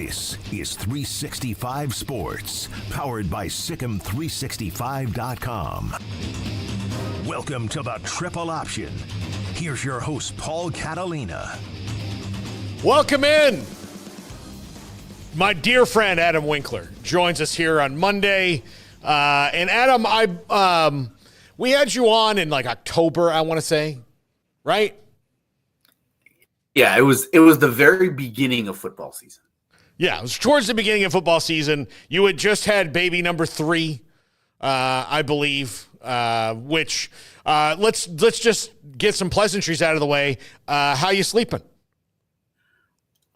This is 365 Sports, powered by Sikkim365.com. Welcome to the Triple Option. Here's your host, Paul Catalina. Welcome in. My dear friend Adam Winkler joins us here on Monday. And Adam, we had you on in like October, I want to say, right? Yeah, it was the very beginning of football season. Yeah, it was towards the beginning of football season. You had just had baby number 3, I believe, which let's just get some pleasantries out of the way. How you sleeping?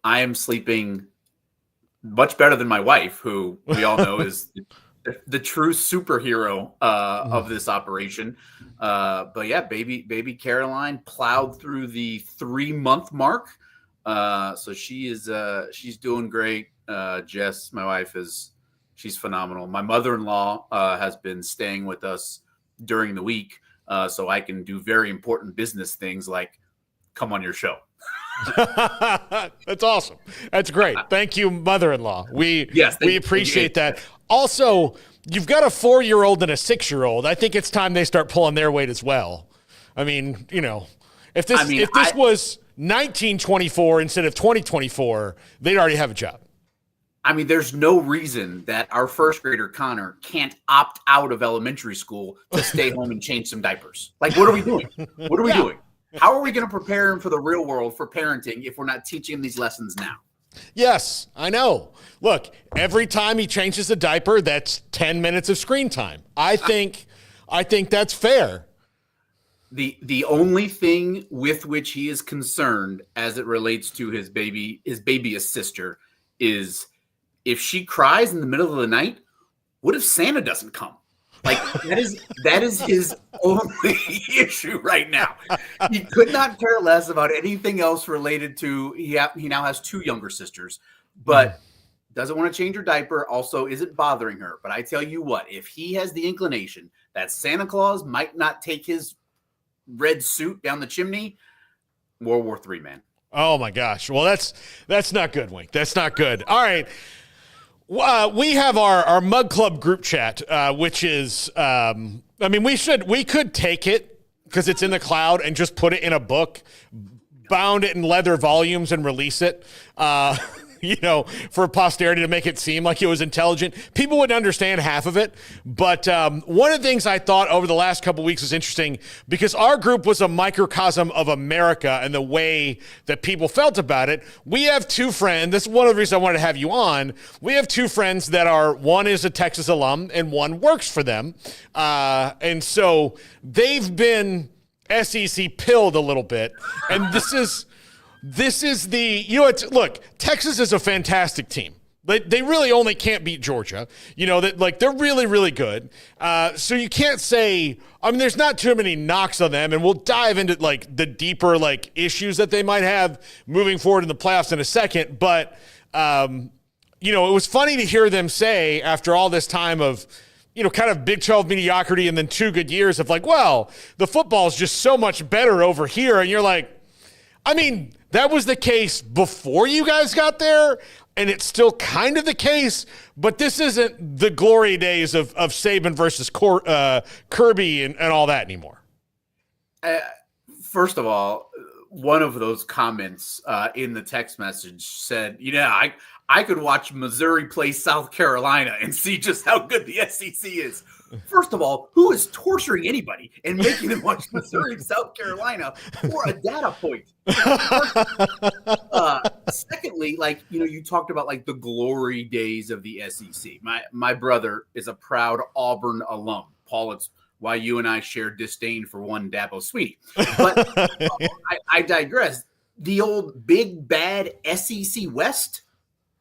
I am sleeping much better than my wife, who we all know is the true superhero of this operation. But yeah, baby Caroline plowed through the 3-month mark. So she's doing great. Jess, my wife, she's phenomenal. My mother-in-law has been staying with us during the week, so I can do very important business things like come on your show. That's awesome. That's great. Thank you, mother-in-law. We appreciate that. Also, you've got a 4-year-old and a 6-year-old. I think it's time they start pulling their weight as well. I mean, if this was 1924 instead of 2024, they'd already have a job. I mean, there's no reason that our first grader Connor can't opt out of elementary school to stay home and change some diapers. Like, what are we doing? What are we doing? How are we going to prepare him for the real world for parenting if we're not teaching him these lessons now? Yes, I know. Look, every time he changes a diaper, that's 10 minutes of screen time. I think that's fair. The only thing with which he is concerned as it relates to his baby's sister is if she cries in the middle of the night, what if Santa doesn't come? Like that is his only issue right now. He could not care less about anything else related to he now has 2 younger sisters, but doesn't want to change her diaper, also isn't bothering her. But I tell you what, if he has the inclination that Santa Claus might not take his red suit down the chimney, World War III, man. Oh my gosh. Well, that's not good, Wink. That's not good. All right. We have our Mug Club group chat, which is, we could take it because it's in the cloud and just put it in a book, bound it in leather volumes and release it, for posterity to make it seem like it was intelligent. People wouldn't understand half of it. But one of the things I thought over the last couple of weeks was interesting because our group was a microcosm of America and the way that people felt about it. We have 2 friends. This is one of the reasons I wanted to have you on. We have 2 friends one is a Texas alum and one works for them. And so they've been SEC pilled a little bit. And this is look, Texas is a fantastic team. They really only can't beat Georgia. They're really, really good. So you can't say, there's not too many knocks on them, and we'll dive into the deeper issues that they might have moving forward in the playoffs in a second. But, it was funny to hear them say after all this time of, kind of Big 12 mediocrity and then 2 good years of the football is just so much better over here. And you're like, that was the case before you guys got there, and it's still kind of the case, but this isn't the glory days of Saban versus Kirby and all that anymore. First of all, one of those comments in the text message said, I could watch Missouri play South Carolina and see just how good the SEC is. First of all, who is torturing anybody and making them watch Missouri and South Carolina for a data point? Secondly, you talked about the glory days of the SEC. My brother is a proud Auburn alum. Paul, it's why you and I share disdain for one Dabo Swinney. But I digress. The old big bad SEC West,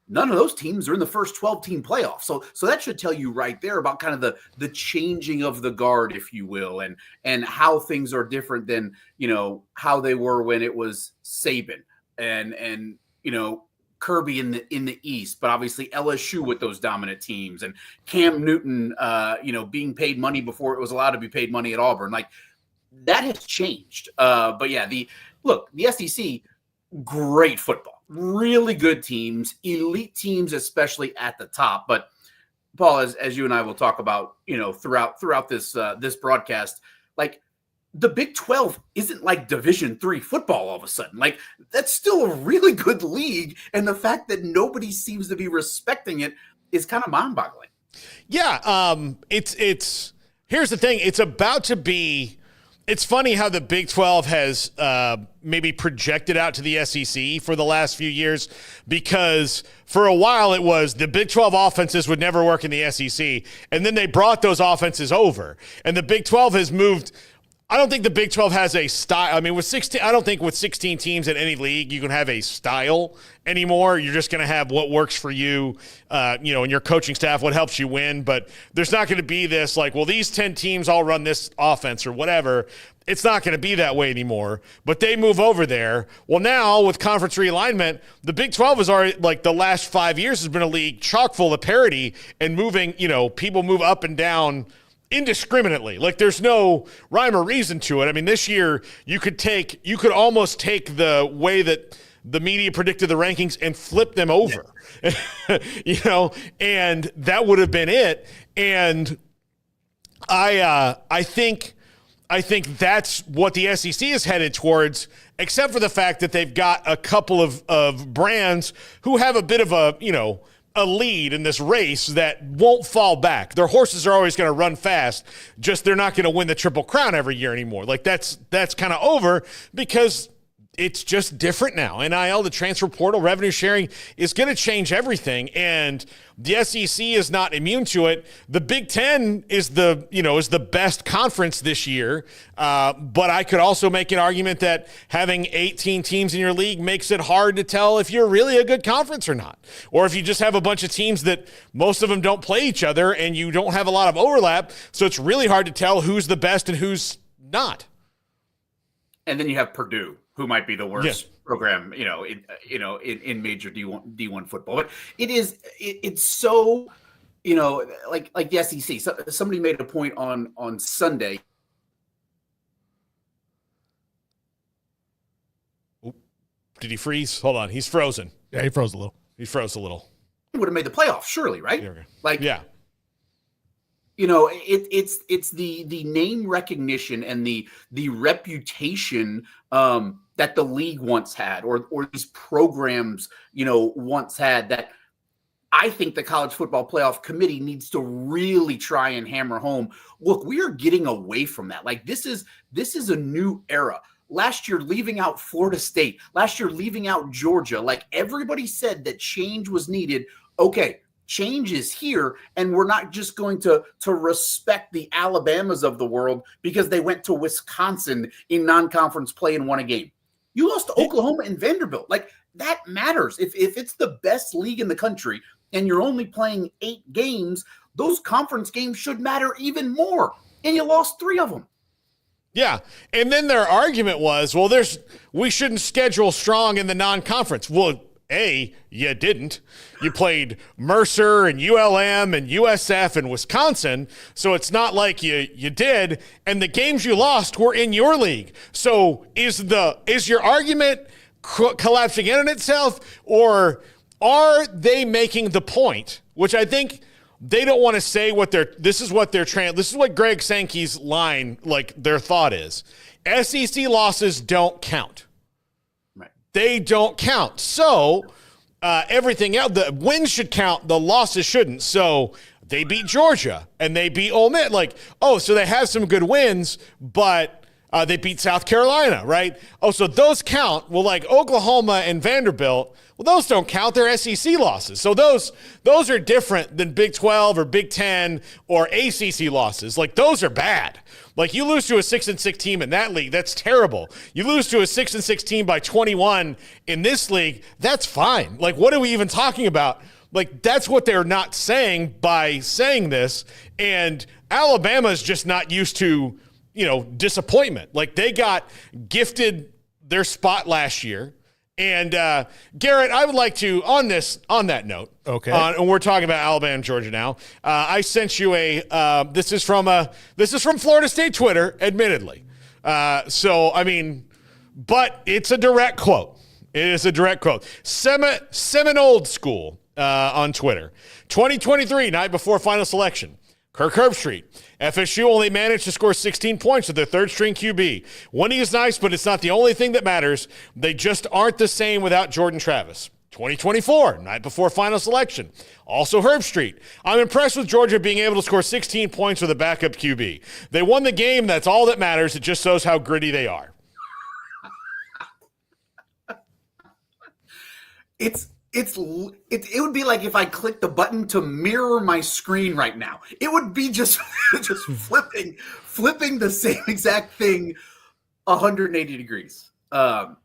none of those teams are in the first 12-team playoff. So that should tell you right there about kind of the changing of the guard, if you will, and how things are different than, how they were when it was Saban and Kirby in the East, but obviously LSU with those dominant teams and Cam Newton, being paid money before it was allowed to be paid money at Auburn. That has changed. But yeah, the SEC, great football. really good teams, elite teams, especially at the top. But Paul, as you and I will talk about, throughout this this broadcast, like the Big 12 isn't like Division III football all of a sudden. Like that's still a really good league, and the fact that nobody seems to be respecting it is kind of mind-boggling. Yeah, it's here's the thing. It's about to be. It's funny how the Big 12 has maybe projected out to the SEC for the last few years, because for a while it was the Big 12 offenses would never work in the SEC, and then they brought those offenses over, and the Big 12 has moved. I don't think the Big 12 has a style. I mean, with 16, I don't think with 16 teams in any league you can have a style anymore. You're just going to have what works for you, and your coaching staff, what helps you win. But there's not going to be this like, well, these 10 teams all run this offense or whatever. It's not going to be that way anymore. But they move over there. Well, now with conference realignment, the Big 12 is already, like, the last 5 years has been a league chock full of parity and moving, people move up and down indiscriminately. Like there's no rhyme or reason to it. I mean, this year you could almost take the way that the media predicted the rankings and flip them over, and that would have been it. And I think that's what the SEC is headed towards, except for the fact that they've got a couple of brands who have a bit of a lead in this race that won't fall back. Their horses are always going to run fast, just they're not going to win the Triple Crown every year anymore. Like that's kind of over, because it's just different now. NIL, the transfer portal, revenue sharing is going to change everything, and the SEC is not immune to it. The Big Ten is the best conference this year, but I could also make an argument that having 18 teams in your league makes it hard to tell if you're really a good conference or not, or if you just have a bunch of teams that most of them don't play each other and you don't have a lot of overlap, so it's really hard to tell who's the best and who's not. And then you have Purdue, who might be the worst program, in major D1 football. But it's so, like the SEC. So somebody made a point on Sunday. Oop. Did he freeze? Hold on, he's frozen. Yeah, he froze a little. He froze a little. He would have made the playoffs, surely, right? Yeah. It's the name recognition and the reputation that the league once had, or these programs once had, that I think the College Football Playoff Committee needs to really try and hammer home. Look, we are getting away from that. Like this is a new era. Last year, leaving out Florida State. Last year, leaving out Georgia. Like everybody said that change was needed. Okay. Change is here, and we're not just going to respect the Alabamas of the world because they went to Wisconsin in non-conference play and won a game. You lost to Oklahoma and Vanderbilt. Like that matters. If it's the best league in the country and you're only playing 8 games, those conference games should matter even more. And you lost 3 of them. Yeah, and then their argument was, well, we shouldn't schedule strong in the non-conference. Well, you didn't. You played Mercer and ULM and USF and Wisconsin, so it's not like you did. And the games you lost were in your league. So is your argument collapsing in on itself, or are they making the point, which I think they don't want to say this is what Greg Sankey's line, like their thought is. SEC losses don't count. They don't count. So everything else, the wins should count, the losses shouldn't. So they beat Georgia and they beat Ole Miss. Like, so they have some good wins, but they beat South Carolina, right? So those count. Well, like Oklahoma and Vanderbilt, well, those don't count. They're SEC losses. So those are different than Big 12 or Big 10 or ACC losses. Like those are bad. Like you lose to a 6-6 team in that league, that's terrible. You lose to a 6-6 team by 21 in this league, that's fine. Like what are we even talking about? Like that's what they're not saying by saying this. And Alabama's just not used to, disappointment. Like they got gifted their spot last year. And Garrett, I would like to, on that note, okay, and we're talking about Alabama and Georgia now. I sent you this is from Florida State Twitter, admittedly. But it's a direct quote. It is a direct quote. Old School on Twitter. 2023, night before final selection. Kirk Herbstreit. FSU only managed to score 16 points with their third-string QB. Winning is nice, but it's not the only thing that matters. They just aren't the same without Jordan Travis. 2024, night before final selection. Also Herbstreit. I'm impressed with Georgia being able to score 16 points with a backup QB. They won the game. That's all that matters. It just shows how gritty they are. It would be like if I clicked the button to mirror my screen right now. It would be just flipping the same exact thing 180 degrees. And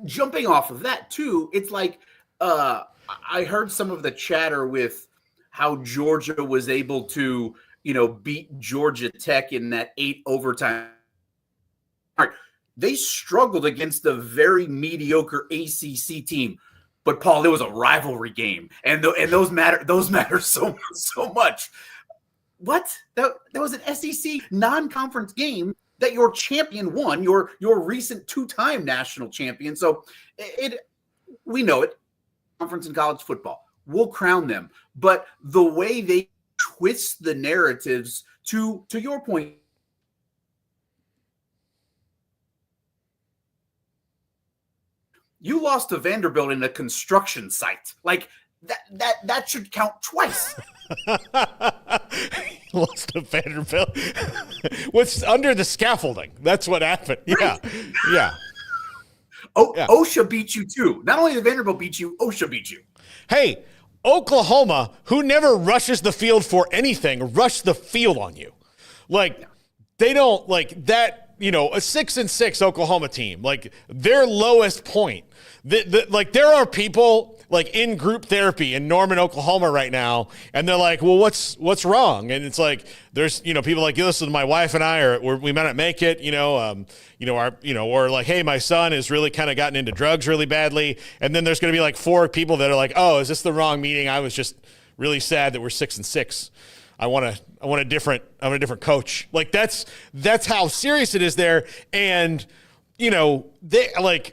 jumping off of that too, it's like I heard some of the chatter with how Georgia was able to, beat Georgia Tech in that 8 overtime. All right. They struggled against a very mediocre ACC team, but Paul, it was a rivalry game, and those matter. Those matter so much. What? That was an SEC non-conference game that your champion won, your recent 2-time national champion. So we know it. Conference in college football, we'll crown them, but the way they twist the narratives to your point. You lost to Vanderbilt in a construction site. Like that should count twice. Lost to Vanderbilt. What's under the scaffolding? That's what happened. Yeah. Yeah. OSHA beat you too. Not only did Vanderbilt beat you, OSHA beat you. Hey, Oklahoma, who never rushes the field for anything, rushed the field on you. They don't like that. A 6-6 Oklahoma team, like their lowest point. There are people like in group therapy in Norman, Oklahoma right now, and they're like, "Well, what's wrong?" And it's like there's people like, "Listen, my wife and I we might not make it." Or like, "Hey, my son has really kind of gotten into drugs really badly," and then there's going to be like 4 people that are like, "Oh, is this the wrong meeting? I was just really sad that we're 6-6." I want a different coach. Like that's how serious it is there. And they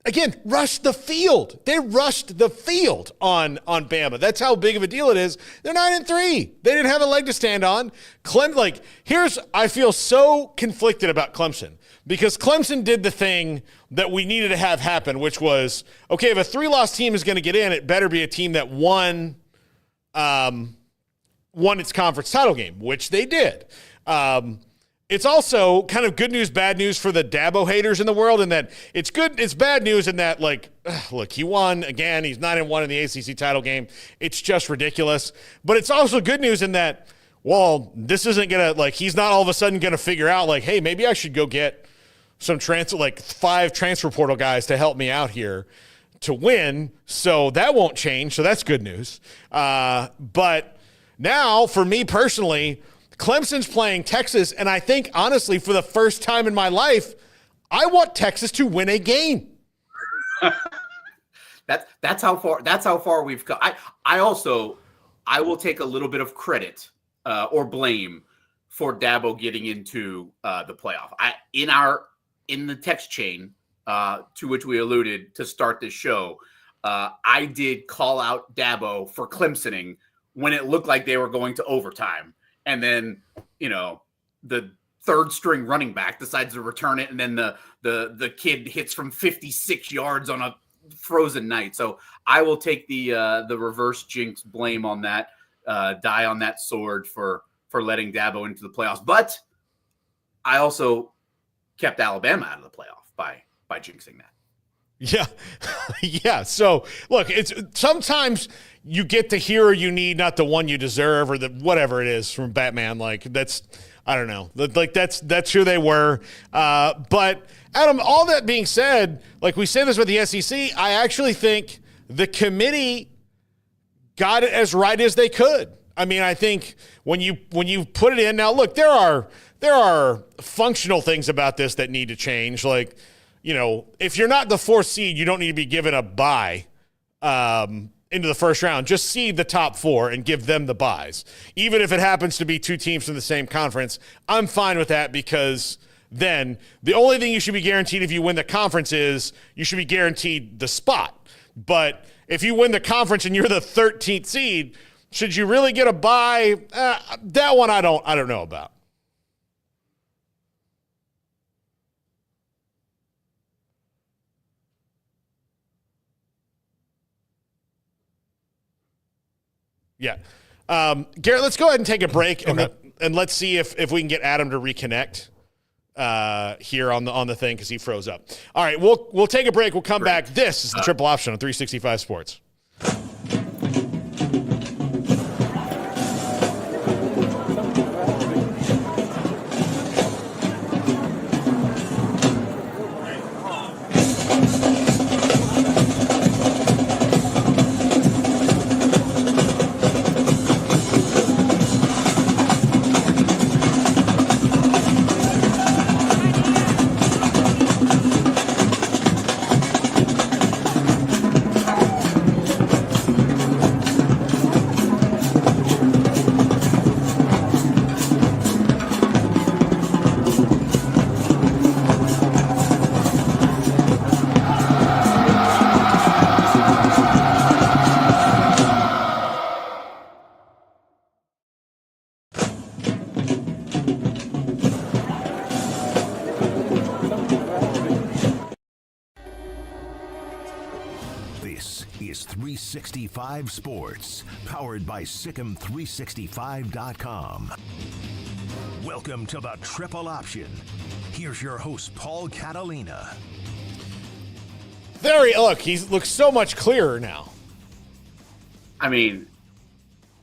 again rushed the field. They rushed the field on Bama. That's how big of a deal it is. They're 9-3. They didn't have a leg to stand on. I feel so conflicted about Clemson because Clemson did the thing that we needed to have happen, which was, okay, if a 3-loss team is going to get in, it better be a team that won its conference title game, which they did. It's also kind of good news, bad news for the Dabo haters in the world, in that it's good. It's bad news in that, look, he won again. He's 9-1 in the ACC title game. It's just ridiculous. But it's also good news in that, well, this isn't going to, he's not all of a sudden going to figure out, hey, maybe I should go get some 5 transfer portal guys to help me out here to win. So that won't change. So that's good news. But now, for me personally, Clemson's playing Texas, and I think, honestly, for the first time in my life, I want Texas to win a game. That's how far we've come. I will take a little bit of credit or blame for Dabo getting into the playoff. In the text chain to which we alluded to start this show, I did call out Dabo for Clemsoning when it looked like they were going to overtime. And then, the third string running back decides to return it. And then the kid hits from 56 yards on a frozen night. So I will take the reverse jinx blame on that, die on that sword for letting Dabo into the playoffs. But I also kept Alabama out of the playoff by jinxing that. Yeah. Yeah. So look, it's sometimes you get the hero you need, not the one you deserve, or the whatever it is from Batman. That's, I don't know. That's who they were. But Adam, all that being said, we say this with the SEC, I actually think the committee got it as right as they could. I mean, I think when you put it in, now look, there are functional things about this that need to change. If you're not the 4th seed, you don't need to be given a bye into the first round. Just seed the top 4 and give them the byes. Even if it happens to be 2 teams from the same conference, I'm fine with that because then the only thing you should be guaranteed if you win the conference is you should be guaranteed the spot. But if you win the conference and you're the 13th seed, should you really get a bye? That one I don't know about. Yeah. Garrett, let's go ahead and take a break and let's see if we can get Adam to reconnect here on the thing because he froze up. All right, we'll take a break. We'll come back. This is the Triple Option on 365 Sports. This is 365 Sports, powered by Sikkim365.com. Welcome to the Triple Option. Here's your host, Paul Catalina. He looks so much clearer now. I mean,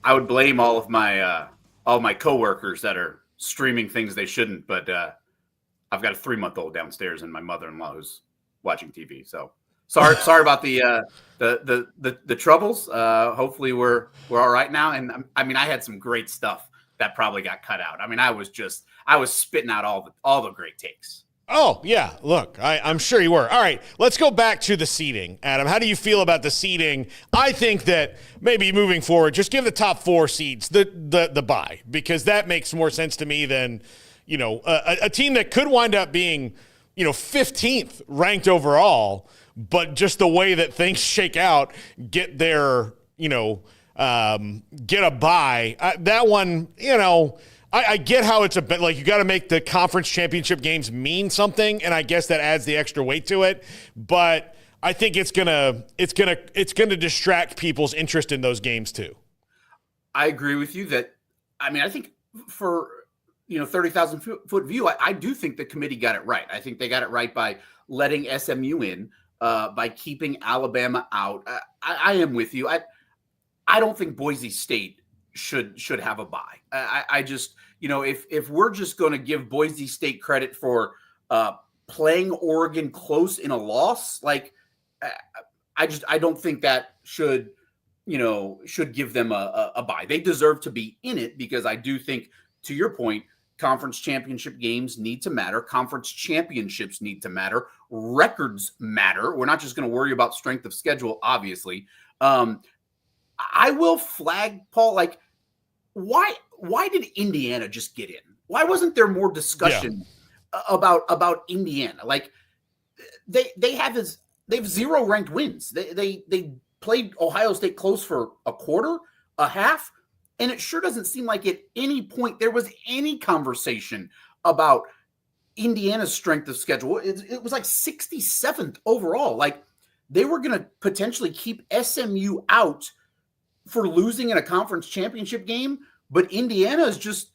I would blame all of my coworkers that are streaming things they shouldn't, but I've got a 3-month-old downstairs and my mother-in-law who's watching TV. So sorry about the troubles. Hopefully we're all right now. And I mean, I had some great stuff that probably got cut out. I mean, I was spitting out all the great takes. Oh, yeah. Look, I'm sure you were. All right, let's go back to the seeding. Adam, how do you feel about the seeding? I think that maybe moving forward, just give the top 4 seeds the bye, because that makes more sense to me than, a team that could wind up being, 15th ranked overall, but just the way that things shake out, get their, get a bye. That one, I get how it's a bit like you got to make the conference championship games mean something, and I guess that adds the extra weight to it. But I think it's gonna distract people's interest in those games too. I agree with you that. I mean, I think for 30,000 foot view, I do think the committee got it right. I think they got it right by letting SMU in, by keeping Alabama out. I am with you. I don't think Boise State should have a bye. I just, if we're just going to give Boise State credit for playing Oregon close in a loss, like I don't think that should give them a bye. They deserve to be in it because I do think, to your point, conference championship games need to matter. Conference championships need to matter. Records matter. We're not just going to worry about strength of schedule, obviously. I will flag, Paul, like, why did Indiana just get in? Why wasn't there more discussion about Indiana? Like, they have 0 ranked wins. They played Ohio State close for a quarter, a half, and it sure doesn't seem like at any point there was any conversation about Indiana's strength of schedule. It was like 67th overall. Like, they were going to potentially keep SMU out for losing in a conference championship game, but Indiana is just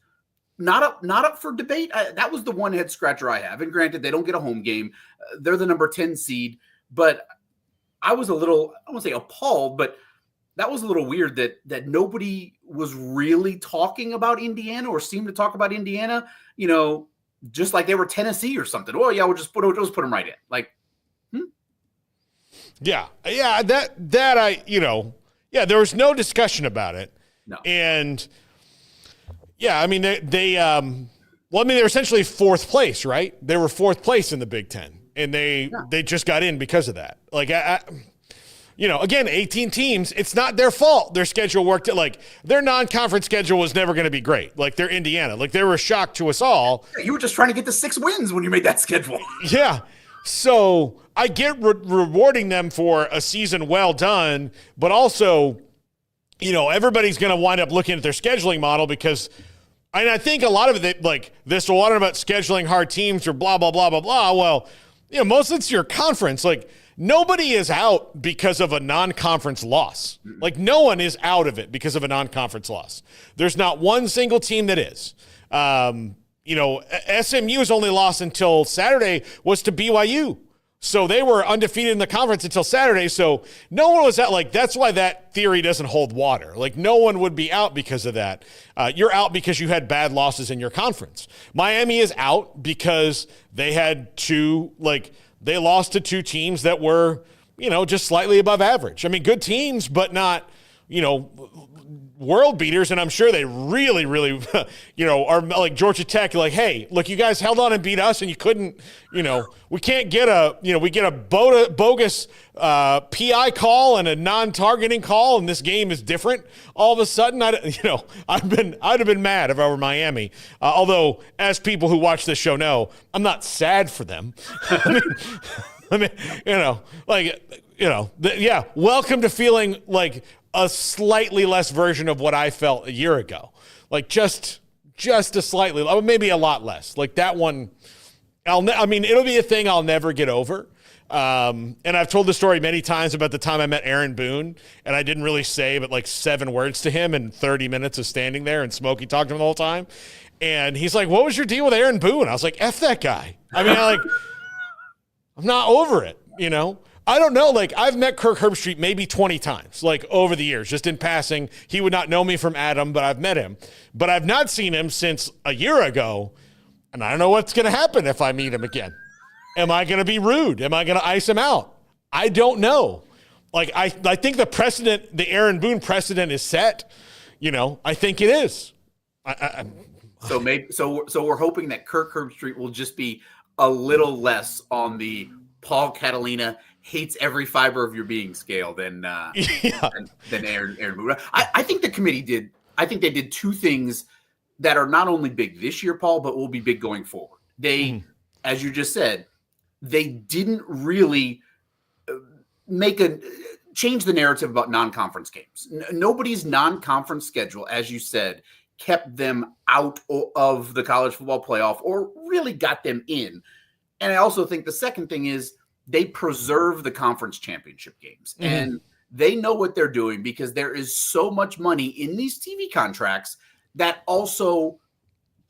not up for debate. That was the one head scratcher I have. And granted, they don't get a home game. They're the number 10 seed, but I was a little, I won't say appalled, but that was a little weird that nobody was really talking about Indiana or seemed to talk about Indiana, just like they were Tennessee or something. Oh yeah, we'll just put them right in. Like, Yeah, there was no discussion about it. No. And yeah, I mean, they were essentially 4th place, right? They were 4th place in the Big Ten, and they just got in because of that. Like, again, 18 teams, it's not their fault. Their schedule worked like their non-conference schedule was never going to be great. Like they're Indiana. Like they were a shock to us all. You were just trying to get to 6 wins when you made that schedule. Yeah. So I get rewarding them for a season well done, but also, everybody's going to wind up looking at their scheduling model because and I think a lot of it, like this, a lot about scheduling hard teams or blah, blah, blah, blah, blah. Well, most of it's your conference. Like nobody is out because of a non-conference loss. Like no one is out of it because of a non-conference loss. There's not one single team that is. SMU's only loss until Saturday was to BYU. So they were undefeated in the conference until Saturday. So no one was out. Like, that's why that theory doesn't hold water. Like, no one would be out because of that. You're out because you had bad losses in your conference. Miami is out because they had they lost to 2 teams that were, just slightly above average. I mean, good teams, but not, world beaters, and I'm sure they really, really, are like Georgia Tech, like, hey, look, you guys held on and beat us, and you couldn't, we can't get we get a bogus PI call and a non-targeting call, and this game is different. All of a sudden, I'd have been mad if I were Miami. Although, as people who watch this show know, I'm not sad for them. Welcome to feeling like a slightly less version of what I felt a year ago. Like just a slightly, maybe a lot less. Like that one, it'll be a thing I'll never get over. And I've told the story many times about the time I met Aaron Boone, and I didn't really say but like 7 words to him in 30 minutes of standing there, and Smokey talked to him the whole time. And he's like, what was your deal with Aaron Boone? I was like, F that guy. I'm not over it, I don't know. Like, I've met Kirk Herbstreit maybe 20 times, like, over the years, just in passing. He would not know me from Adam, but I've met him. But I've not seen him since a year ago, and I don't know what's going to happen if I meet him again. Am I going to be rude? Am I going to ice him out? I don't know. Like, I think the Aaron Boone precedent is set. I think it is. So we're hoping that Kirk Herbstreit will just be a little less on the Paul Catalina hates every fiber of your being scale than Aaron Boone. I think the committee did. I think they did 2 things that are not only big this year, Paul, but will be big going forward. They, as you just said, they didn't really change the narrative about non-conference games. Nobody's non-conference schedule, as you said, kept them out of the college football playoff or really got them in. And I also think the second thing is they preserve the conference championship games. Mm-hmm. And they know what they're doing because there is so much money in these TV contracts that also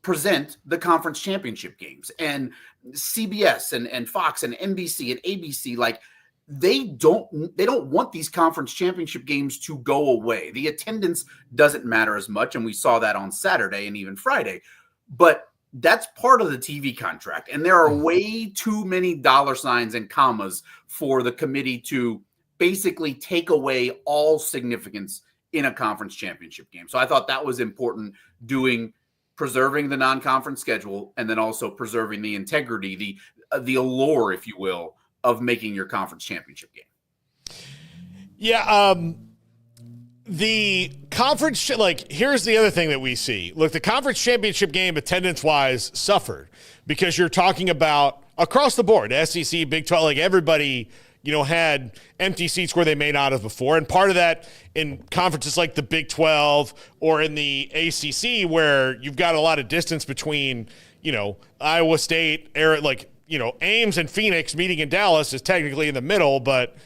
present the conference championship games. And CBS and Fox and NBC and ABC, like, they don't want these conference championship games to go away. The attendance doesn't matter as much, and we saw that on Saturday and even Friday. But that's part of the TV contract. And there are way too many dollar signs and commas for the committee to basically take away all significance in a conference championship game. So I thought that was important, preserving the non-conference schedule and then also preserving the integrity, the allure, if you will, of making your conference championship game. Yeah. The conference, here's the other thing that we see. Look, the conference championship game attendance-wise suffered because you're talking about across the board, SEC, Big 12, like everybody, had empty seats where they may not have before. And part of that in conferences like the Big 12 or in the ACC where you've got a lot of distance between, Iowa State, Ames and Phoenix meeting in Dallas is technically in the middle, but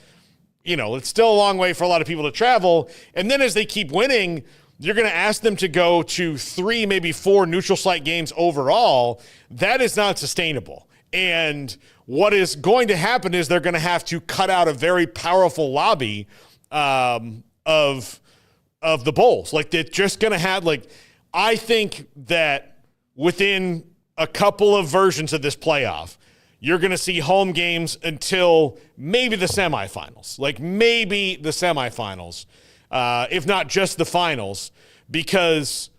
it's still a long way for a lot of people to travel. And then as they keep winning, you're going to ask them to go to 3, maybe 4 neutral site games overall. That is not sustainable. And what is going to happen is they're going to have to cut out a very powerful lobby of the bowls. Like, they're just going to have, I think that within a couple of versions of this playoff, you're going to see home games until maybe the semifinals, if not just the finals, because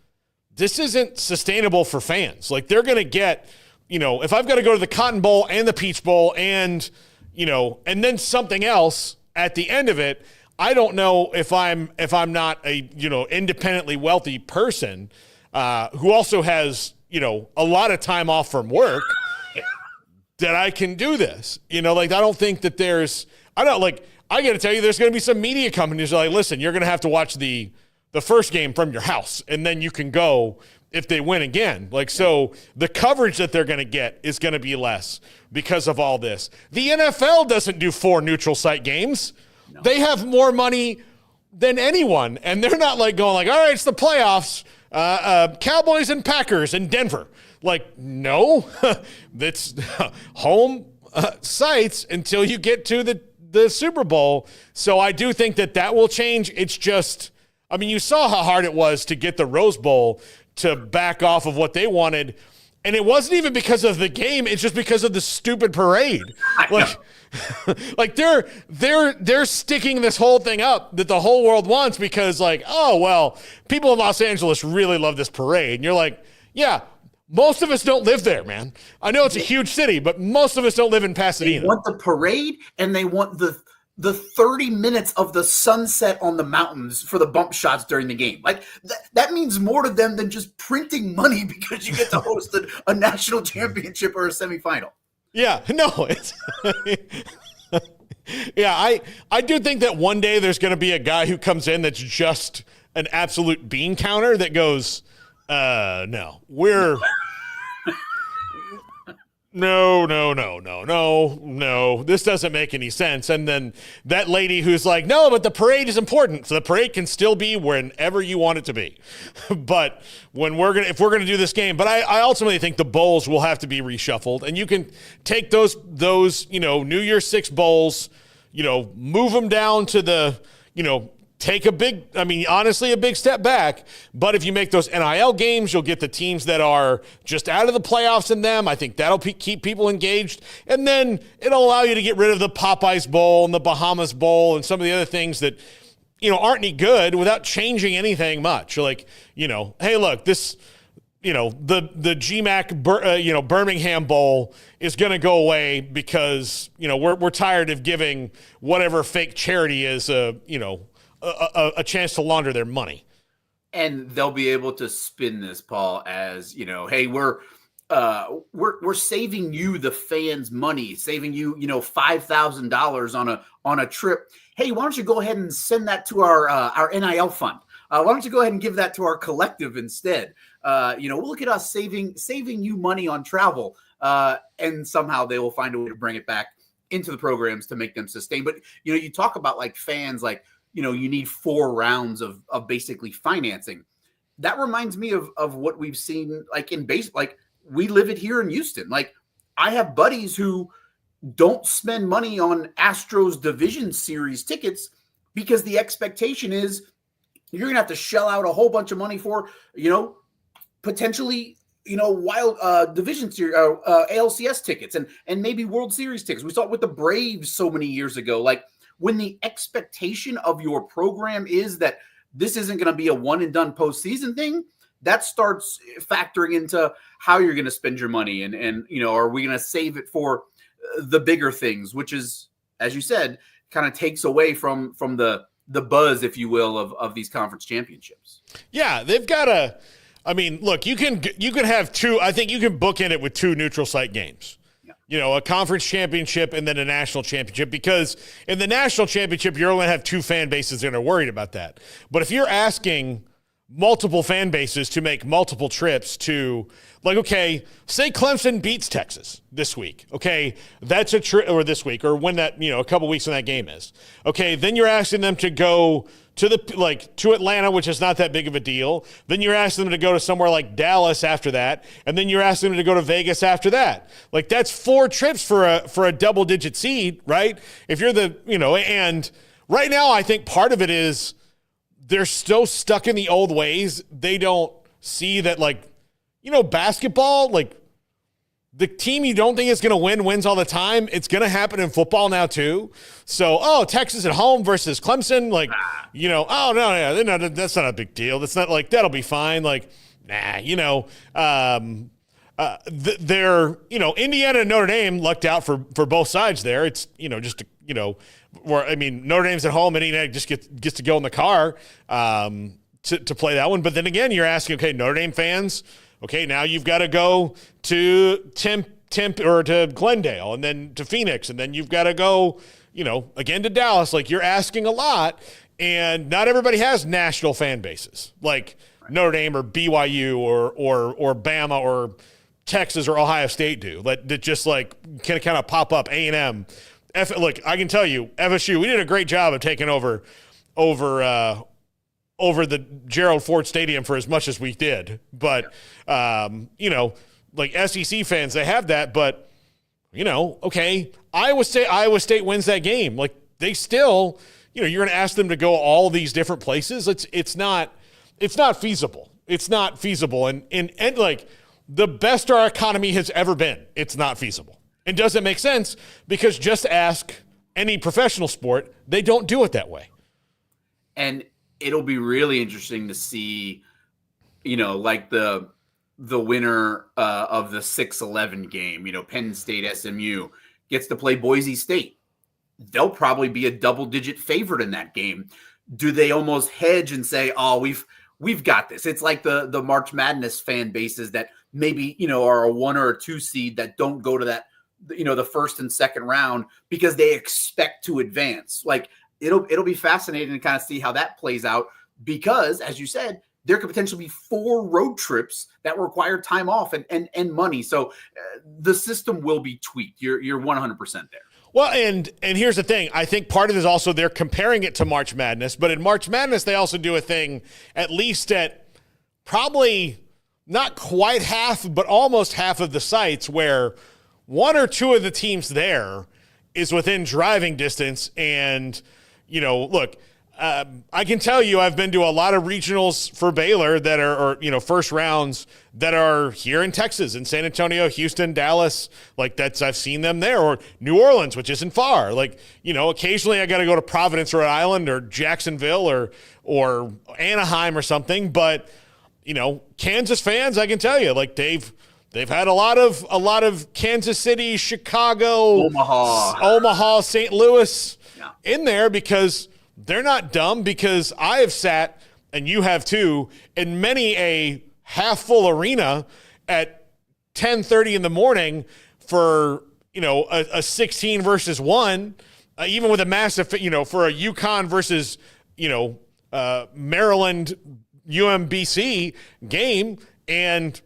this isn't sustainable for fans. Like, they're going to get, if I've got to go to the Cotton Bowl and the Peach Bowl and then something else, at the end of it, I don't know if I'm not a, independently wealthy person who also has, a lot of time off from work that I can do this. I don't think that I got to tell you, there's going to be some media companies that are like, listen, you're going to have to watch the first game from your house, and then you can go if they win again. So the coverage that they're going to get is going to be less because of all this. The NFL doesn't do 4 neutral site games. No. They have more money than anyone, and they're not going all right, it's the playoffs, Cowboys and Packers in Denver. No, that's home sites until you get to the Super Bowl. So I do think that will change. It's just, you saw how hard it was to get the Rose Bowl to back off of what they wanted. And it wasn't even because of the game. It's just because of the stupid parade. They're sticking this whole thing up that the whole world wants because people in Los Angeles really love this parade. And you're like, yeah, most of us don't live there, man. I know it's a huge city, but most of us don't live in Pasadena. They want the parade, and they want the 30 minutes of the sunset on the mountains for the bump shots during the game. That means more to them than just printing money because you get to host a national championship or a semifinal. Yeah, no, it's yeah, I do think that one day there's going to be a guy who comes in that's just an absolute bean counter that goes, no, we're no, this doesn't make any sense. And then that lady who's like, no, but the parade is important. So the parade can still be whenever you want it to be. But if we're gonna do this game, but I ultimately think the bowls will have to be reshuffled, and you can take those New Year's 6 bowls, move them down to the take a big step back. But if you make those NIL games, you'll get the teams that are just out of the playoffs in them. I think that'll keep people engaged. And then it'll allow you to get rid of the Popeyes Bowl and the Bahamas Bowl and some of the other things that, aren't any good without changing anything much. Hey, look, this, the GMAC, Birmingham Bowl is going to go away because, we're tired of giving whatever fake charity is, a chance to launder their money. And they'll be able to spin this, Paul, as, hey, we're saving you, the fans, money, saving you, $5,000 on a trip. Hey, why don't you go ahead and send that to our NIL fund? Why don't you go ahead and give that to our collective instead? Look at us saving you money on travel. And somehow they will find a way to bring it back into the programs to make them sustain. But, you talk about fans, you need 4 rounds of basically financing. That reminds me of what we've seen in base. We live it here in Houston. I have buddies who don't spend money on Astros Division Series tickets because the expectation is you're going to have to shell out a whole bunch of money for, potentially, wild Division Series, ALCS tickets and maybe World Series tickets. We saw it with the Braves so many years ago. When the expectation of your program is that this isn't going to be a one and done postseason thing, that starts factoring into how you're going to spend your money. And are we going to save it for the bigger things, which is, as you said, kind of takes away from the buzz, if you will, of these conference championships. Yeah, they've got look, you can have 2, I think you can bookend it with 2 neutral site games. A conference championship and then a national championship, because in the national championship, you're only going to have 2 fan bases that are worried about that. But if you're asking multiple fan bases to make multiple trips to, okay, say Clemson beats Texas this week. Okay, that's a trip, or this week, or when that, a couple weeks when that game is. Okay, then you're asking them to go to to Atlanta, which is not that big of a deal. Then you're asking them to go to somewhere like Dallas after that, and then you're asking them to go to Vegas after that. That's 4 trips for a double-digit seed, right? If you're and right now I think part of it is they're so stuck in the old ways. They don't see that, basketball, the team you don't think is going to win wins all the time. It's going to happen in football now too. So, Texas at home versus Clemson, that's not a big deal. That's not that'll be fine. They're, Indiana and Notre Dame lucked out for both sides there. It's, where, I mean, Notre Dame's at home and Indiana just gets to go in the car to play that one. But then again, you're asking, okay, Notre Dame fans, okay, now you've got to go to Temp or to Glendale and then to Phoenix, and then you've got to go, again to Dallas. Like, you're asking a lot, and not everybody has national fan bases like Notre Dame or BYU or Bama or Texas or Ohio State do. That just like can kind of pop up. A&M. Look, I can tell you, FSU, we did a great job of taking over the Gerald Ford Stadium for as much as we did. But, like SEC fans, they have that. But, okay, Iowa State wins that game. Like, they still, you're going to ask them to go all these different places. It's not feasible. It's not feasible. And like, the best our economy has ever been, it's not feasible. It doesn't make sense because just ask any professional sport. They don't do it that way. And it'll be really interesting to see, like the winner of the 6-11 game, Penn State SMU gets to play Boise State. They'll probably be a double-digit favorite in that game. Do they almost hedge and say, oh, we've got this? It's like the March Madness fan bases that maybe, are a 1 or a 2 seed that don't go to that, the first and second round because they expect to advance. Like, it'll be fascinating to kind of see how that plays out because, as you said, there could potentially be 4 road trips that require time off and money. So the system will be tweaked. You're 100% there. Well, and here's the thing. I think part of it is also they're comparing it to March Madness, but in March Madness, they also do a thing, at least at probably not quite half, but almost half of the sites where 1 or 2 of the teams there is within driving distance. And, look, I can tell you I've been to a lot of regionals for Baylor that are, first rounds that are here in Texas, in San Antonio, Houston, Dallas. Like, I've seen them there, or New Orleans, which isn't far. Like, occasionally I got to go to Providence, Rhode Island, or Jacksonville, or Anaheim or something. But, Kansas fans, I can tell you, like, they've had a lot of Kansas City, Chicago, Omaha, St. Louis in there because they're not dumb, because I have sat, and you have too, in many a half-full arena at 10:30 in the morning for, a 16 versus 1, even with a massive, for a UConn versus, Maryland UMBC game, and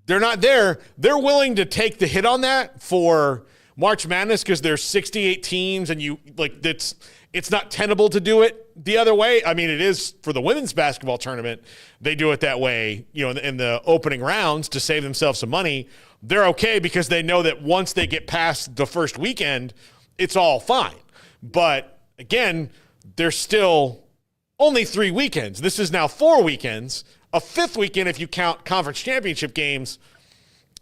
they're not there. They're willing to take the hit on that for March Madness because there's 68 teams, and it's not tenable to do it the other way. I mean, it is for the women's basketball tournament. They do it that way, in the opening rounds to save themselves some money. They're okay because they know that once they get past the first weekend, it's all fine. But again, there's still only 3 weekends. This is now 4 weekends, a 5th weekend if you count conference championship games,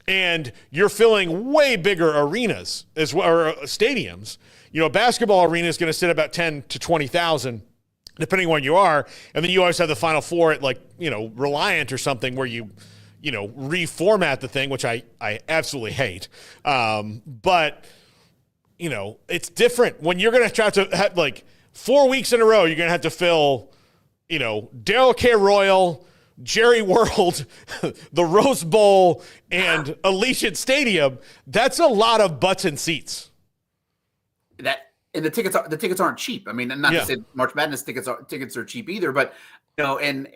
and you're filling way bigger arenas as well, or stadiums. A basketball arena is going to sit about 10 to 20,000, depending on where you are. And then you always have the Final Four at Reliant or something where you reformat the thing, which I absolutely hate. But, it's different when you're going to try to have 4 weeks in a row, you're going to have to fill, Darrell K. Royal, Jerry World, the Rose Bowl, and Allegiant Stadium. That's a lot of butts and seats. And the tickets aren't cheap. I mean, not to say March Madness tickets are cheap either, but and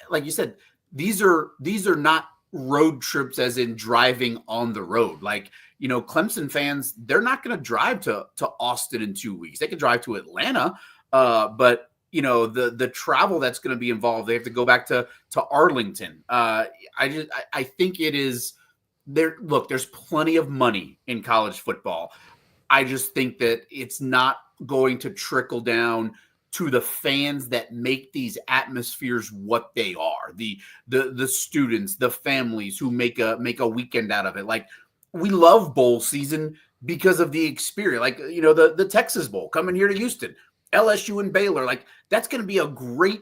like you said, these are not road trips as in driving on the road. Like, Clemson fans, they're not going to drive to Austin in 2 weeks. They can drive to Atlanta, but the travel that's going to be involved, they have to go back to Arlington. I think it is there. Look, there's plenty of money in college football. I just think that it's not going to trickle down to the fans that make these atmospheres what they are. The students, the families who make a weekend out of it. Like, we love bowl season because of the experience. Like, the Texas Bowl coming here to Houston, LSU and Baylor. Like, that's going to be a great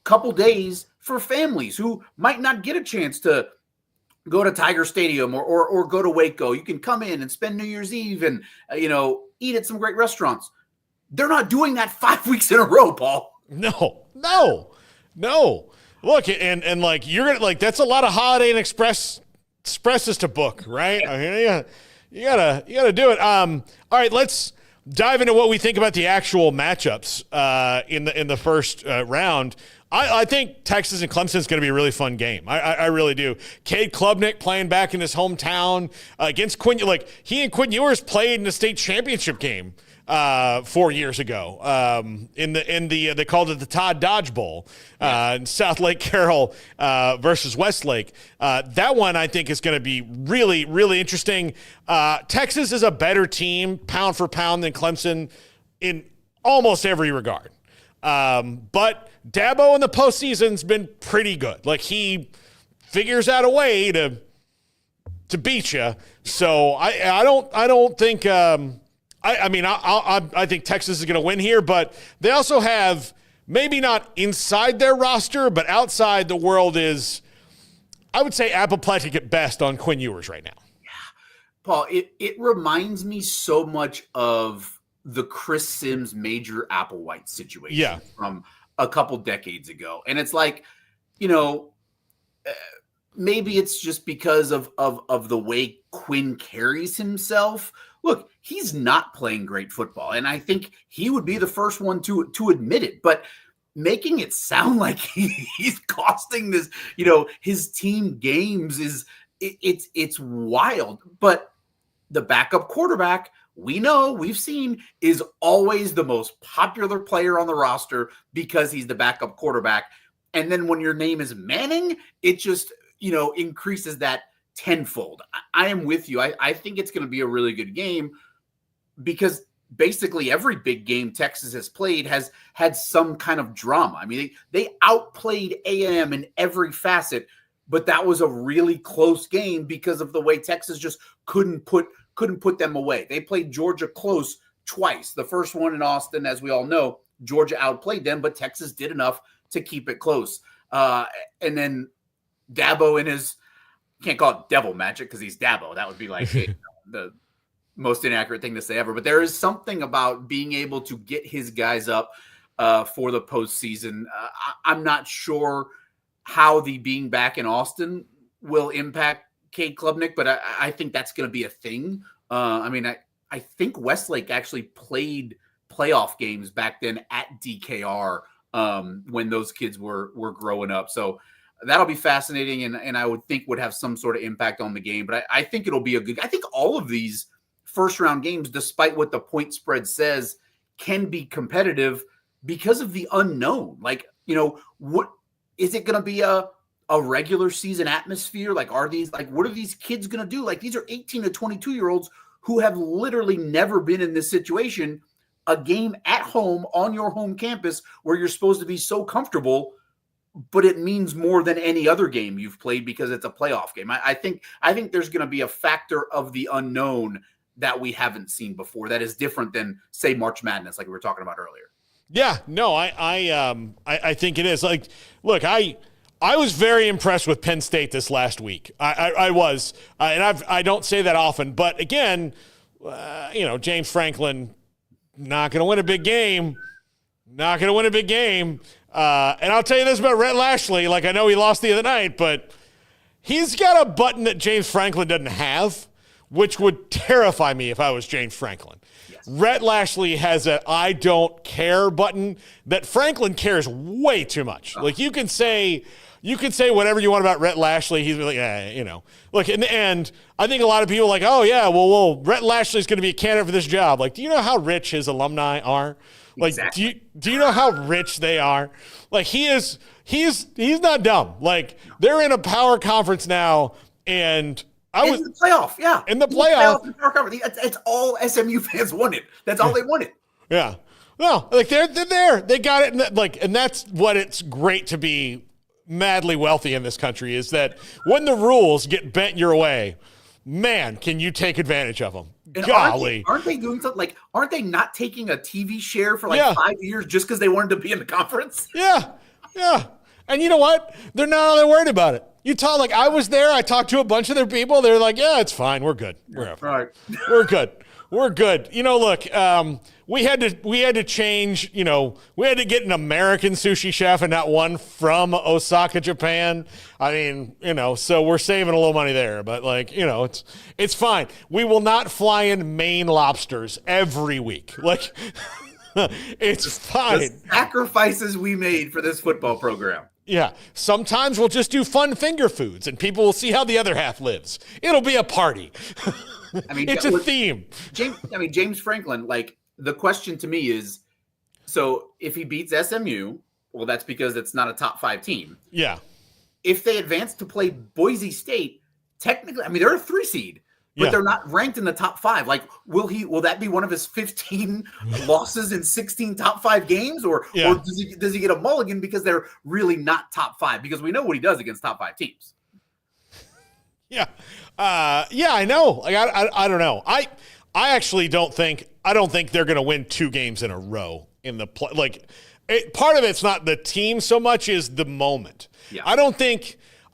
couple days for families who might not get a chance to go to Tiger Stadium or go to Waco. You can come in and spend New Year's Eve and, eat at some great restaurants. They're not doing that 5 weeks in a row, Paul. No. Look, and like you're gonna like that's a lot of Holiday Inn Expresses to book, right? I mean, you gotta do it. All right, let's dive into what we think about the actual matchups in the first round. I think Texas and Clemson is going to be a really fun game. I really do. Cade Klubnik playing back in his hometown against Quinn. Like he and Quinn Ewers played in the state championship game 4 years ago. They called it the Todd Dodge Bowl in South Lake Carroll versus Westlake. That one I think is going to be really, really interesting. Texas is a better team pound for pound than Clemson in almost every regard. But Dabo in the postseason's been pretty good. Like he figures out a way to beat you. So I don't think. I think Texas is going to win here, but they also have maybe not inside their roster, but outside the world is, I would say, apoplectic at best on Quinn Ewers right now. Yeah, Paul, it reminds me so much of the Chris Sims Major Applewhite situation from a couple decades ago. And it's like, maybe it's just because of the way Quinn carries himself. Look, he's not playing great football, and I think he would be the first one to admit it. But making it sound like he's costing this, his team games it's wild. But the backup quarterback, we've seen, is always the most popular player on the roster because he's the backup quarterback. And then when your name is Manning, it just, increases that tenfold. I am with you. I think it's going to be a really good game because basically every big game Texas has played has had some kind of drama. I mean, they outplayed A&M in every facet, but that was a really close game because of the way Texas just couldn't put them away. They played Georgia close twice. The first one in Austin, as we all know, Georgia outplayed them, but Texas did enough to keep it close. And then Dabo in his, can't call it devil magic because he's Dabo. That would be like the most inaccurate thing to say ever. But there is something about being able to get his guys up for the postseason. I'm not sure how the being back in Austin will impact Cade Klubnik, but I think that's going to be a thing. I think Westlake actually played playoff games back then at DKR when those kids were growing up. So that'll be fascinating, and I would think would have some sort of impact on the game. But I think it'll be I think all of these first-round games, despite what the point spread says, can be competitive because of the unknown. Like, what is it going to be a regular season atmosphere? Like, what are these kids going to do? Like, these are 18 to 22-year-olds who have literally never been in this situation, a game at home on your home campus where you're supposed to be so comfortable, but it means more than any other game you've played because it's a playoff game. I think there's going to be a factor of the unknown that we haven't seen before that is different than, say, March Madness, like we were talking about earlier. Yeah, no, I think it is. Like, look, I was very impressed with Penn State this last week. I was, and I don't say that often, but again, James Franklin not going to win a big game. And I'll tell you this about Rhett Lashley. Like, I know he lost the other night, but he's got a button that James Franklin doesn't have, which would terrify me if I was James Franklin. Yes. Rhett Lashley has an I don't care button that Franklin cares way too much. Like, you can say whatever you want about Rhett Lashley. He's like, Look, in the end, I think a lot of people are like, oh, yeah, well, Rhett Lashley's going to be a candidate for this job. Like, do you know how rich his alumni are? Like, exactly. Do you know how rich they are? Like, he's not dumb. Like, they're in a power conference now, and in the playoff, yeah. In the playoff. It's all SMU fans wanted. That's all they wanted. Yeah. No, like they're there. They got it. And that's what it's great to be madly wealthy in this country, is that when the rules get bent your way, man, can you take advantage of them? And golly. Aren't they doing something like, aren't they not taking a TV share for 5 years just because they wanted to be in the conference? Yeah. And you know what? They're not all that worried about it. Utah, like I was there. I talked to a bunch of their people. They're like, yeah, it's fine. We're good. We're good. We're good. Look, we had to change, we had to get an American sushi chef and not one from Osaka, Japan. I mean, so we're saving a little money there, but it's fine. We will not fly in Maine lobsters every week. Like it's fine. The sacrifices we made for this football program. Yeah. Sometimes we'll just do fun finger foods and people will see how the other half lives. It'll be a party. I mean, it's a theme. James Franklin, like the question to me is, so if he beats SMU, well, that's because it's not a top 5 team. Yeah. If they advance to play Boise State, technically, I mean, they're a 3 seed, but they're not ranked in the top 5. Like, will that be one of his 15 losses in 16 top 5 games? Or does he get a mulligan because they're really not top 5? Because we know what he does against top 5 teams. Yeah. I know. Like, I don't know. I actually don't think they're going to win 2 games in a row in the play. Like, part of it's not the team so much as the moment. Yeah.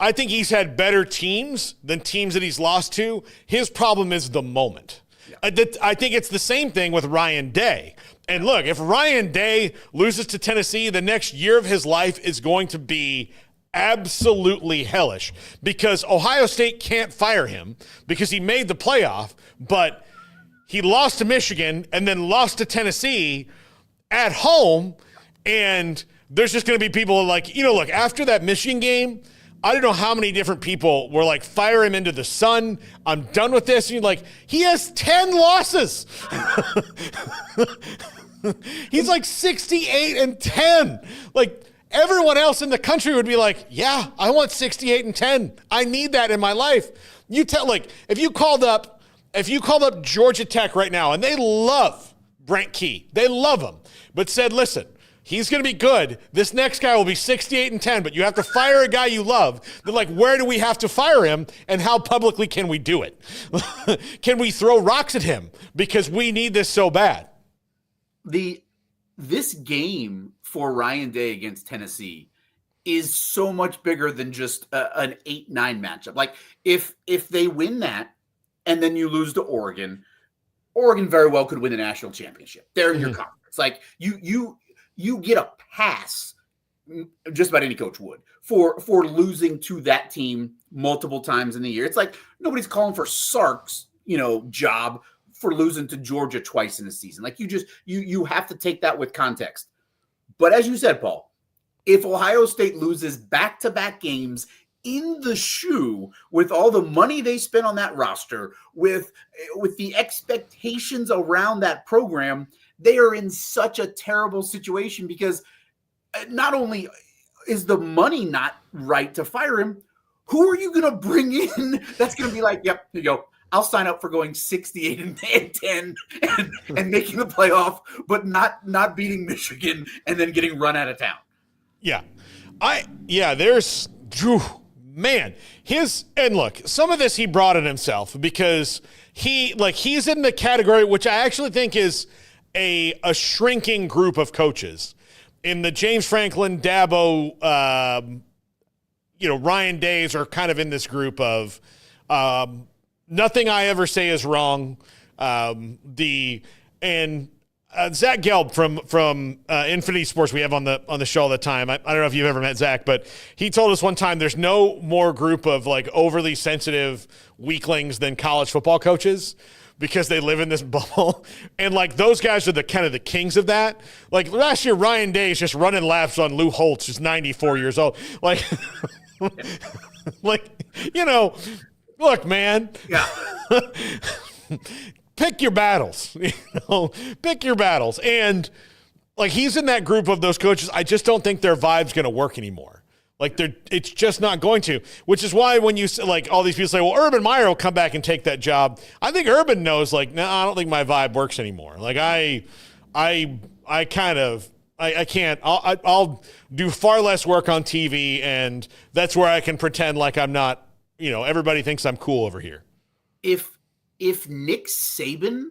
I think he's had better teams than teams that he's lost to. His problem is the moment. Yeah. I think it's the same thing with Ryan Day. And look, if Ryan Day loses to Tennessee, the next year of his life is going to be absolutely hellish because Ohio State can't fire him because he made the playoff, but he lost to Michigan and then lost to Tennessee at home. And there's just going to be people like, look, after that Michigan game, I don't know how many different people were like, fire him into the sun. I'm done with this. And you're like, he has 10 losses. He's like 68-10. Like, everyone else in the country would be like, yeah, I want 68-10. I need that in my life. If you called up Georgia Tech right now, and they love Brent Key, they love him, but said, listen, he's going to be good. This next guy will be 68-10, but you have to fire a guy you love. They're like, where do we have to fire him, and how publicly can we do it? Can we throw rocks at him? Because we need this so bad. This game for Ryan Day against Tennessee is so much bigger than just an 8-9 matchup. Like if they win that and then you lose to Oregon very well could win the national championship. They're in your conference. Like you get a pass, just about any coach would, for losing to that team multiple times in the year. It's like nobody's calling for Sark's, job for losing to Georgia twice in a season. Like you have to take that with context. But as you said, Paul, if Ohio State loses back-to-back games in the shoe with all the money they spent on that roster, with the expectations around that program, they are in such a terrible situation because not only is the money not right to fire him, who are you going to bring in that's going to be like, yep, here you go. I'll sign up for going 68-10 and making the playoff, but not beating Michigan and then getting run out of town. Yeah. There's and look, some of this he brought it himself because he's in the category, which I actually think is a shrinking group of coaches in the James Franklin, Dabo, Ryan Days are kind of in this group of, nothing I ever say is wrong. Zach Gelb from Infinity Sports we have on the show all the time. I don't know if you've ever met Zach, but he told us one time there's no more group of like overly sensitive weaklings than college football coaches because they live in this bubble. And like those guys are the kind of the kings of that. Like last year, Ryan Day is just running laps on Lou Holtz, who's 94 years old. Like, look, man. Yeah. Pick your battles. Pick your battles. And like he's in that group of those coaches. I just don't think their vibe's going to work anymore. Like it's just not going to. Which is why when you like all these people say, "Well, Urban Meyer will come back and take that job." I think Urban knows. Like, no, I don't think my vibe works anymore. Like I can't. I'll do far less work on TV, and that's where I can pretend like I'm not. Everybody thinks I'm cool over here. If Nick Saban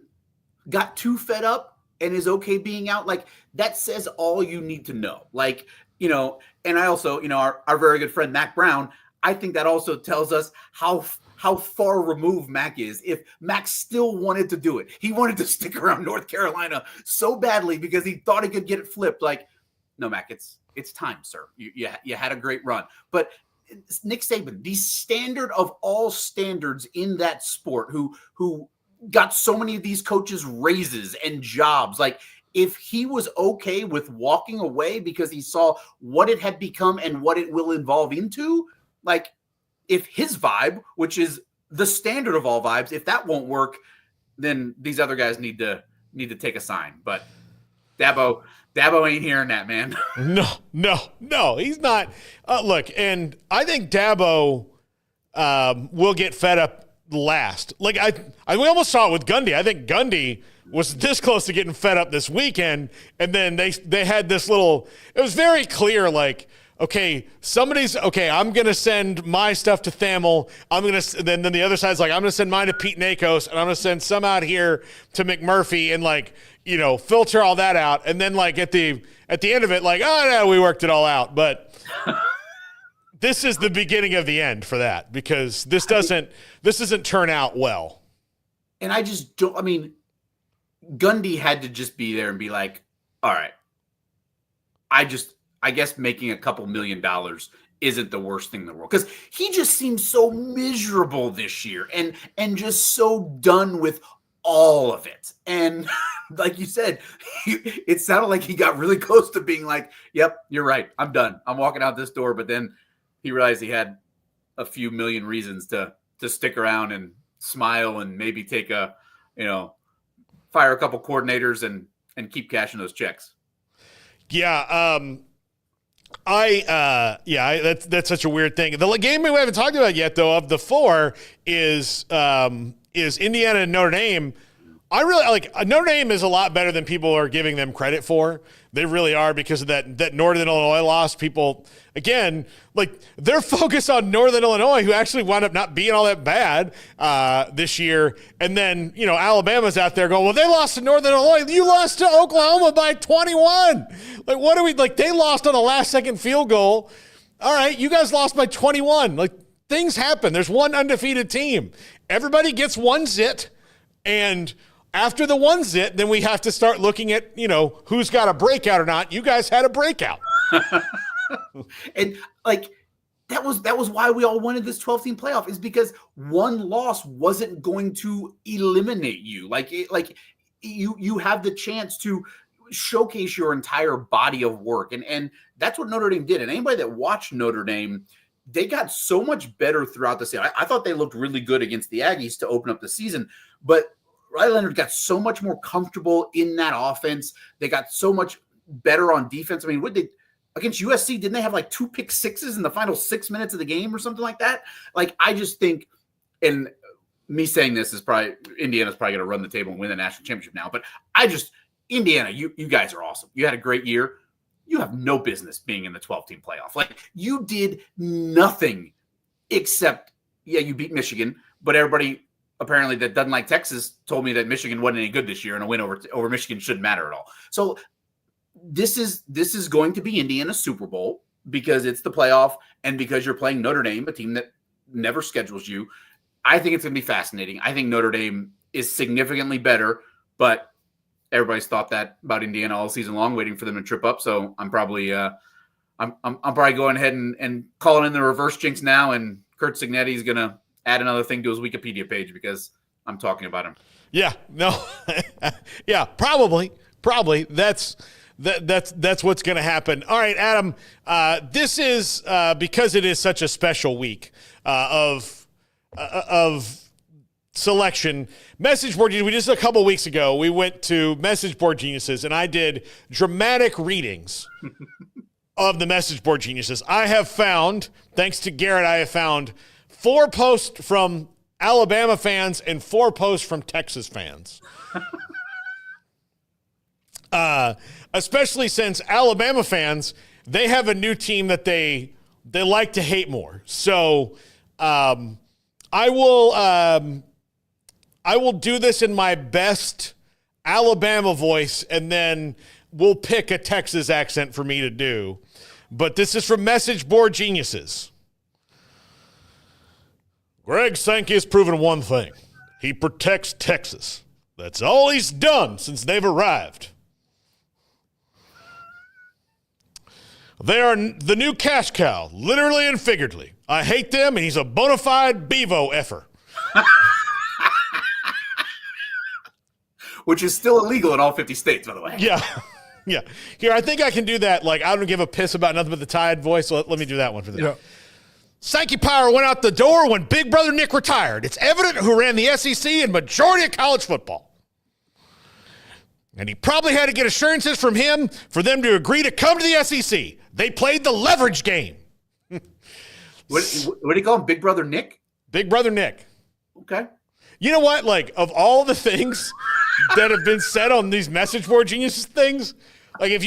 got too fed up and is okay being out, like that says all you need to know. Like, and I also, our very good friend Mac Brown, I think that also tells us how far removed Mac is. If Mac still wanted to do it, he wanted to stick around North Carolina so badly because he thought he could get it flipped. Like, no, Mac, it's time, sir. You had a great run. But Nick Saban, the standard of all standards in that sport, who got so many of these coaches raises and jobs, like, if he was okay with walking away because he saw what it had become and what it will evolve into, like, if his vibe, which is the standard of all vibes, if that won't work, then these other guys need to take a sign. But Dabo ain't hearing that, man. No, he's not. Look, and I think Dabo will get fed up last. Like we almost saw it with Gundy. I think Gundy was this close to getting fed up this weekend, and then they had this little. It was very clear, like, okay, I'm going to send my stuff to Thamel. Then the other side's like, I'm going to send mine to Pete Nakos, and I'm going to send some out here to McMurphy, and, like, filter all that out. And then, like, at the end of it, like, oh, no, we worked it all out. But this is the beginning of the end for that, because this doesn't turn out well. And I just don't, I mean, Gundy had to just be there and be like, all right, I guess making a couple $1 million isn't the worst thing in the world, because he just seems so miserable this year and just so done with all of it. And like you said, it sounded like he got really close to being like, yep, you're right, I'm done, I'm walking out this door. But then he realized he had a few million reasons to stick around and smile and maybe take fire a couple coordinators and keep cashing those checks. Yeah. That's such a weird thing. The game we haven't talked about yet, though, of the four is Indiana and Notre Dame. I really like Notre Dame is a lot better than people are giving them credit for. They really are, because of that Northern Illinois loss. People, again, like, they're focused on Northern Illinois, who actually wound up not being all that bad this year. And then, Alabama's out there going, well, they lost to Northern Illinois. You lost to Oklahoma by 21. Like, what are we, like, they lost on a last-second field goal. All right, you guys lost by 21. Like, things happen. There's one undefeated team. Everybody gets one zit, and after the one zit, then we have to start looking at, who's got a breakout or not. You guys had a breakout. And, like, that was why we all wanted this 12-team playoff, is because one loss wasn't going to eliminate you. You have the chance to showcase your entire body of work. And that's what Notre Dame did. And anybody that watched Notre Dame, they got so much better throughout the season. I thought they looked really good against the Aggies to open up the season, but Riley Leonard got so much more comfortable in that offense. They got so much better on defense. I mean, against USC, didn't they have like 2 pick sixes in the final 6 minutes of the game or something like that? Like, I just think, and me saying this is probably, Indiana's probably going to run the table and win the national championship now, but Indiana, you guys are awesome. You had a great year. You have no business being in the 12-team playoff. Like, you did nothing except, you beat Michigan, but everybody apparently that doesn't like Texas told me that Michigan wasn't any good this year, and a win over Michigan shouldn't matter at all. So this is going to be Indiana's Super Bowl, because it's the playoff and because you're playing Notre Dame, a team that never schedules you. I think it's going to be fascinating. I think Notre Dame is significantly better, but everybody's thought that about Indiana all season long, waiting for them to trip up. So I'm probably I'm probably going ahead and calling in the reverse jinx now, and Kurt Signetti is going to add another thing to his Wikipedia page because I'm talking about him. Yeah, no, yeah, probably. That's what's going to happen. All right, Adam, this is because it is such a special week of selection. Message board genius. We just a couple weeks ago we went to Message Board Geniuses, and I did dramatic readings of the Message Board Geniuses. I have found, thanks to Garrett, 4 posts from Alabama fans and 4 posts from Texas fans. Especially since Alabama fans, they have a new team that they like to hate more. So I will do this in my best Alabama voice, and then we'll pick a Texas accent for me to do. But this is from Message Board Geniuses. Greg Sankey has proven one thing. He protects Texas. That's all he's done since they've arrived. They are the new cash cow, literally and figuratively. I hate them, and he's a bona fide Bevo effer. Which is still illegal in all 50 states, by the way. Yeah. Yeah. Here, I think I can do that. Like, I don't give a piss about nothing but the Tide voice, so let me do that one for this. Yeah. Sankey Power went out the door when Big Brother Nick retired. It's evident who ran the SEC and majority of college football. And he probably had to get assurances from him for them to agree to come to the SEC. They played the leverage game. What do you call him? Big Brother Nick? Big Brother Nick. Okay. You know what? Like, of all the things that have been said on these message board geniuses things, like if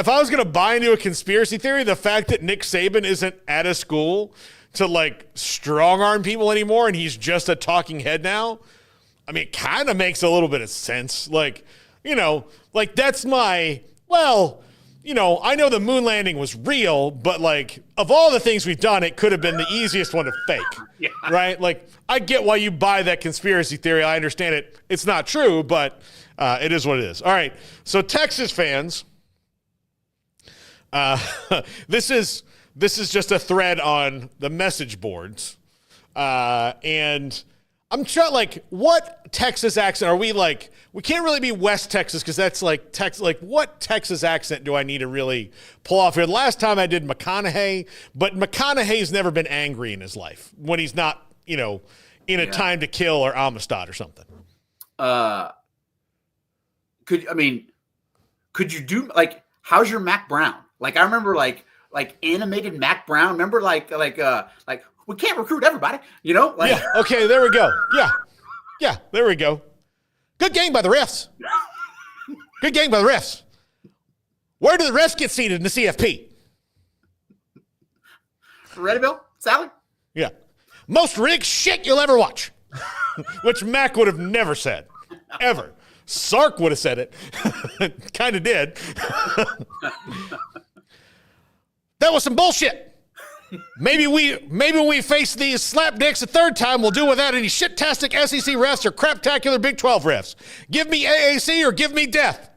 I was gonna buy into a conspiracy theory, the fact that Nick Saban isn't at a school to like strong arm people anymore and he's just a talking head now, I mean, it kind of makes a little bit of sense. Like, you know, like that's my, well, you know, I know the moon landing was real, but like of all the things we've done, it could have been the easiest one to fake, yeah. Right? Like I get why you buy that conspiracy theory. I understand it. It's not true, but it is what it is. All right. So Texas fans, this is just a thread on the message boards. And I'm trying, like, what Texas accent are we like? We can't really be West Texas because that's like Texas. Like, what Texas accent do I need to really pull off here? The last time I did McConaughey, but McConaughey's never been angry in his life when he's not, you know, in a Time to Kill or Amistad or something. Could you do like, how's your Mac Brown? Like, I remember like animated Mac Brown. Remember like we can't recruit everybody, you know? Like, yeah. Okay, there we go. Yeah, there we go. Good game by the refs. Good game by the refs. Where do the refs get seated in the CFP? Ready, Bill? Sally? Yeah. Most rigged shit you'll ever watch. Which Mac would have never said. Ever. Sark would have said it. Kind of did. That was some bullshit. Maybe when we face these slapdicks a third time, we'll do without any shit-tastic SEC refs or craptacular Big 12 refs. Give me AAC or give me death.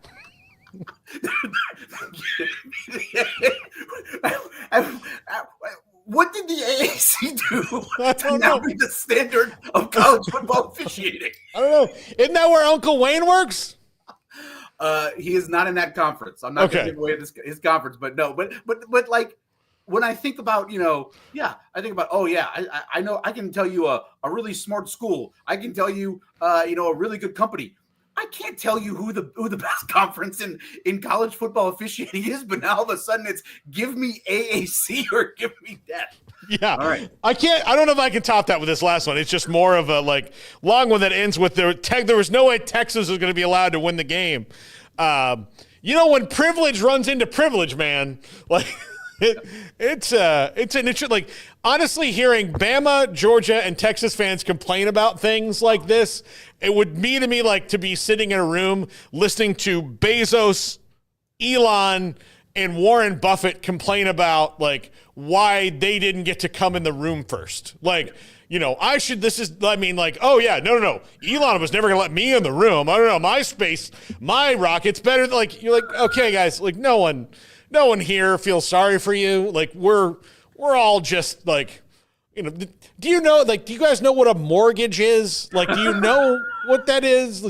What did the AAC do I to don't now know. be the standard of college football officiating? I don't know. Isn't that where Uncle Wayne works? He is not in that conference. I'm not going to give away his conference, but no. But like, when I think about, you know, I think about, I know I can tell you a really smart school. I can tell you, a really good company. I can't tell you who the best conference in college football officiating is, but now all of a sudden it's give me AAC or give me death. Yeah. All right. I don't know if I can top that with this last one. It's just more of a like long one that ends with there was no way Texas was going to be allowed to win the game. You know, when privilege runs into privilege, man, like it's an interesting, like honestly hearing Bama, Georgia, and Texas fans complain about things like this, it would mean to me like to be sitting in a room listening to Bezos, Elon, and Warren Buffett complain about like why they didn't get to come in the room first. Like, you know, no. Elon was never going to let me in the room. I don't know. My space, my rocket's better. Like, you're like, okay, guys, like no one here feels sorry for you. Like we're all just like, you know, do you guys know what a mortgage is? Like, do you know what that is?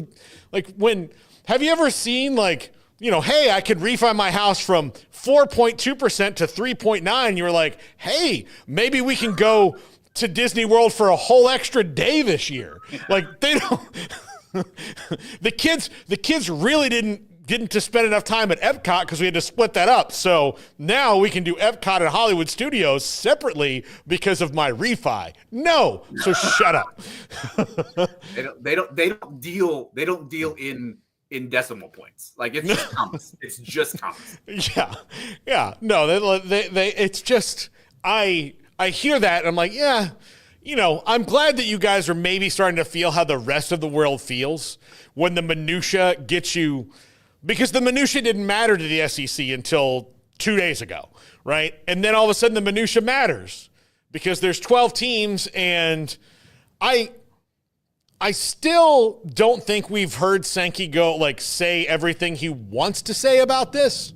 Have you ever seen like, you know, hey, I could refi my house from 4.2% to 3.9. You were like, hey, maybe we can go to Disney World for a whole extra day this year. Like they don't, the kids really didn't to spend enough time at Epcot because we had to split that up. So now we can do Epcot and Hollywood Studios separately because of my refi. No, so shut up. They don't deal in decimal points. Like it's just commas. It's just commas. Yeah. No, they it's just I hear that and I'm like, yeah, you know, I'm glad that you guys are maybe starting to feel how the rest of the world feels when the minutia gets you. Because the minutia didn't matter to the SEC until 2 days ago, right? And then all of a sudden the minutia matters because there's 12 teams and I still don't think we've heard Sankey go say everything he wants to say about this.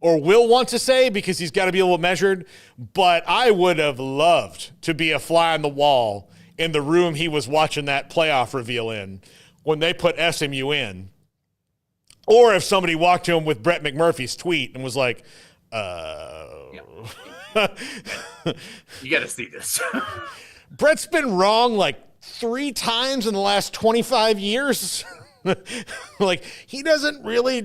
Or will want to say, because he's got to be a little measured. But I would have loved to be a fly on the wall in the room he was watching that playoff reveal in when they put SMU in. Or if somebody walked to him with Brett McMurphy's tweet and was like, You got to see this. Brett's been wrong 3 times in the last 25 years. He doesn't really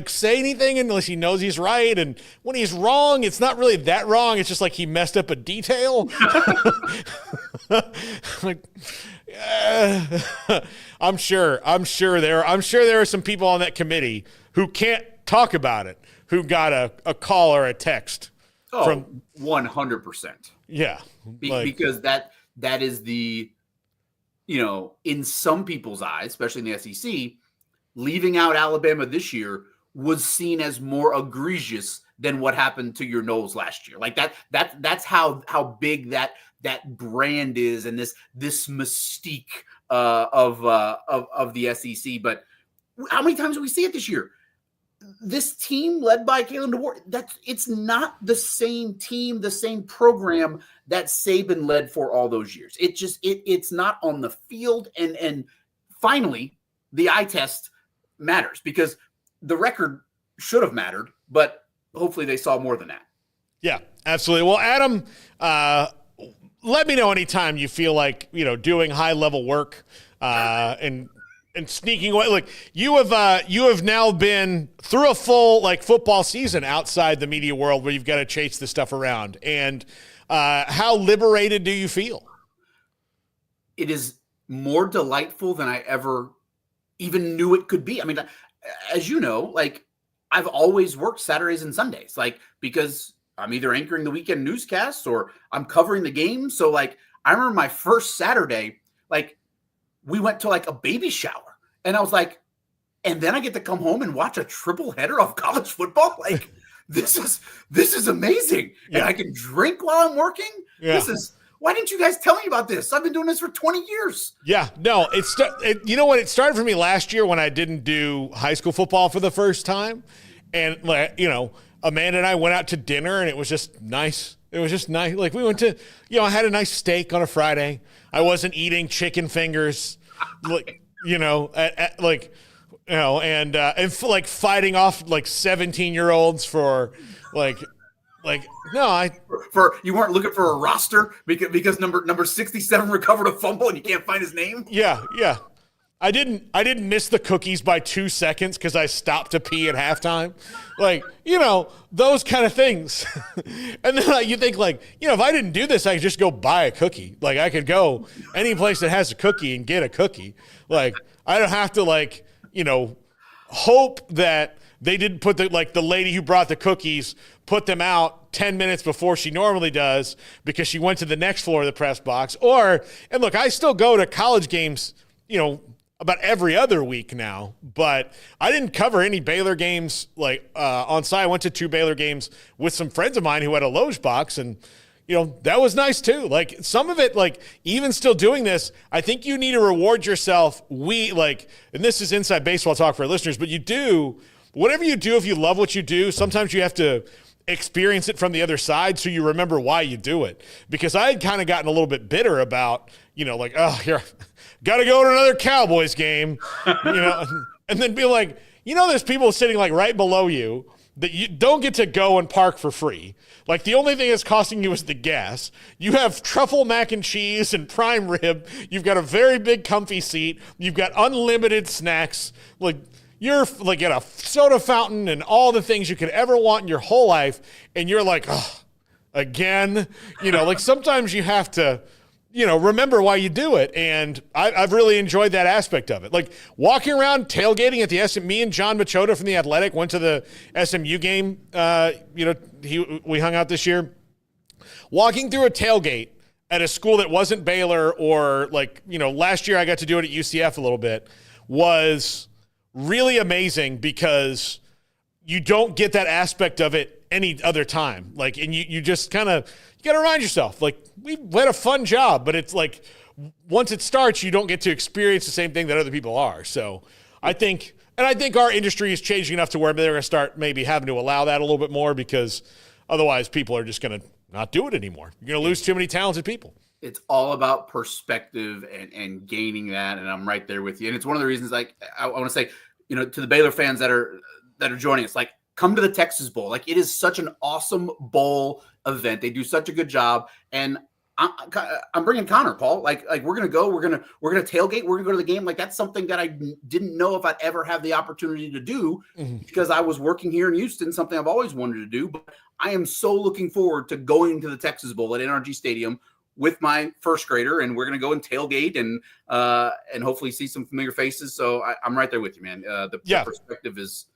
say anything unless he knows he's right. And when he's wrong, it's not really that wrong. It's just he messed up a detail. I'm sure there are some people on that committee who can't talk about it, who got a call or a text from 100%. Yeah. Because that is the, in some people's eyes, especially in the SEC, leaving out Alabama this year was seen as more egregious than what happened to your Knowles last year. That's how big that brand is, and this mystique of the SEC. But how many times do we see it this year? This team led by Kalen DeBoer, it's not the same team, the same program that Saban led for all those years. It's not on the field. And finally, the eye test matters, because the record should have mattered, but hopefully they saw more than that. Yeah, absolutely. Well, Adam, let me know anytime you feel like, doing high level work and sneaking away. You have now been through a full football season outside the media world where you've got to chase this stuff around. And how liberated do you feel? It is more delightful than I ever even knew it could be. I mean, as you know, I've always worked Saturdays and Sundays, because I'm either anchoring the weekend newscasts or I'm covering the game. So I remember my first Saturday, we went to a baby shower, and I was and then I get to come home and watch a triple header of college football. This is amazing. Yeah. And I can drink while I'm working. Yeah. Why didn't you guys tell me about this? I've been doing this for 20 years. Yeah, no, you know what? It started for me last year when I didn't do high school football for the first time. And Amanda and I went out to dinner, and it was just nice. It was just nice. We went to, I had a nice steak on a Friday. I wasn't eating chicken fingers, and fighting off 17-year-olds for no, you weren't looking for a roster because number 67 recovered a fumble and you can't find his name. Yeah. I didn't miss the cookies by 2 seconds because I stopped to pee at halftime. Those kind of things. And then you think if I didn't do this, I could just go buy a cookie. I could go any place that has a cookie and get a cookie. I don't have to hope that they didn't put the lady who brought the cookies put them out 10 minutes before she normally does because she went to the next floor of the press box. And look, I still go to college games, about every other week now, but I didn't cover any Baylor games on site. I went to 2 Baylor games with some friends of mine who had a Loge box, and that was nice too. Some of it, even still doing this, I think you need to reward yourself. And this is inside baseball talk for our listeners, but whatever you do, if you love what you do, sometimes you have to experience it from the other side so you remember why you do it. Because I had kind of gotten a little bit bitter about, here, got to go to another Cowboys game, and then be there's people sitting right below you that you don't get to go and park for free. The only thing that's costing you is the gas. You have truffle mac and cheese and prime rib. You've got a very big comfy seat. You've got unlimited snacks. You're at a soda fountain and all the things you could ever want in your whole life. And you're again, sometimes you have to, remember why you do it. And I've really enjoyed that aspect of it. Walking around, tailgating at the me and John Machota from The Athletic went to the SMU game. We hung out this year. Walking through a tailgate at a school that wasn't Baylor or last year I got to do it at UCF a little bit was really amazing because you don't get that aspect of it any other time. And you just kind of, you got to remind yourself, we had a fun job, but it's once it starts, you don't get to experience the same thing that other people are. So I think our industry is changing enough to where they're going to start maybe having to allow that a little bit more, because otherwise people are just going to not do it anymore. You're going to lose too many talented people. It's all about perspective and gaining that. And I'm right there with you. And it's one of the reasons, like, I want to say, to the Baylor fans that are joining us, like, come to the Texas Bowl. Like, it is such an awesome bowl event. They do such a good job. And I'm bringing Connor, Paul. Like we're gonna go. We're gonna tailgate. We're gonna go to the game. Like, that's something that I didn't know if I'd ever have the opportunity to do because I was working here in Houston. Something I've always wanted to do. But I am so looking forward to going to the Texas Bowl at NRG Stadium with my first grader, and we're gonna go and tailgate and hopefully see some familiar faces. So I'm right there with you, man. The perspective is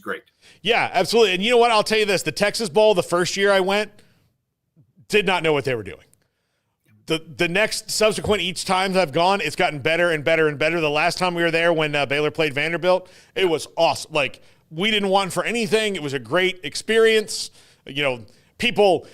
great. Yeah, absolutely. And you know what? I'll tell you this: the Texas Bowl, the first year I went, did not know what they were doing. The next subsequent each times I've gone, it's gotten better and better and better. The last time we were there when Baylor played Vanderbilt, it was awesome. Like, we didn't want for anything. It was a great experience. People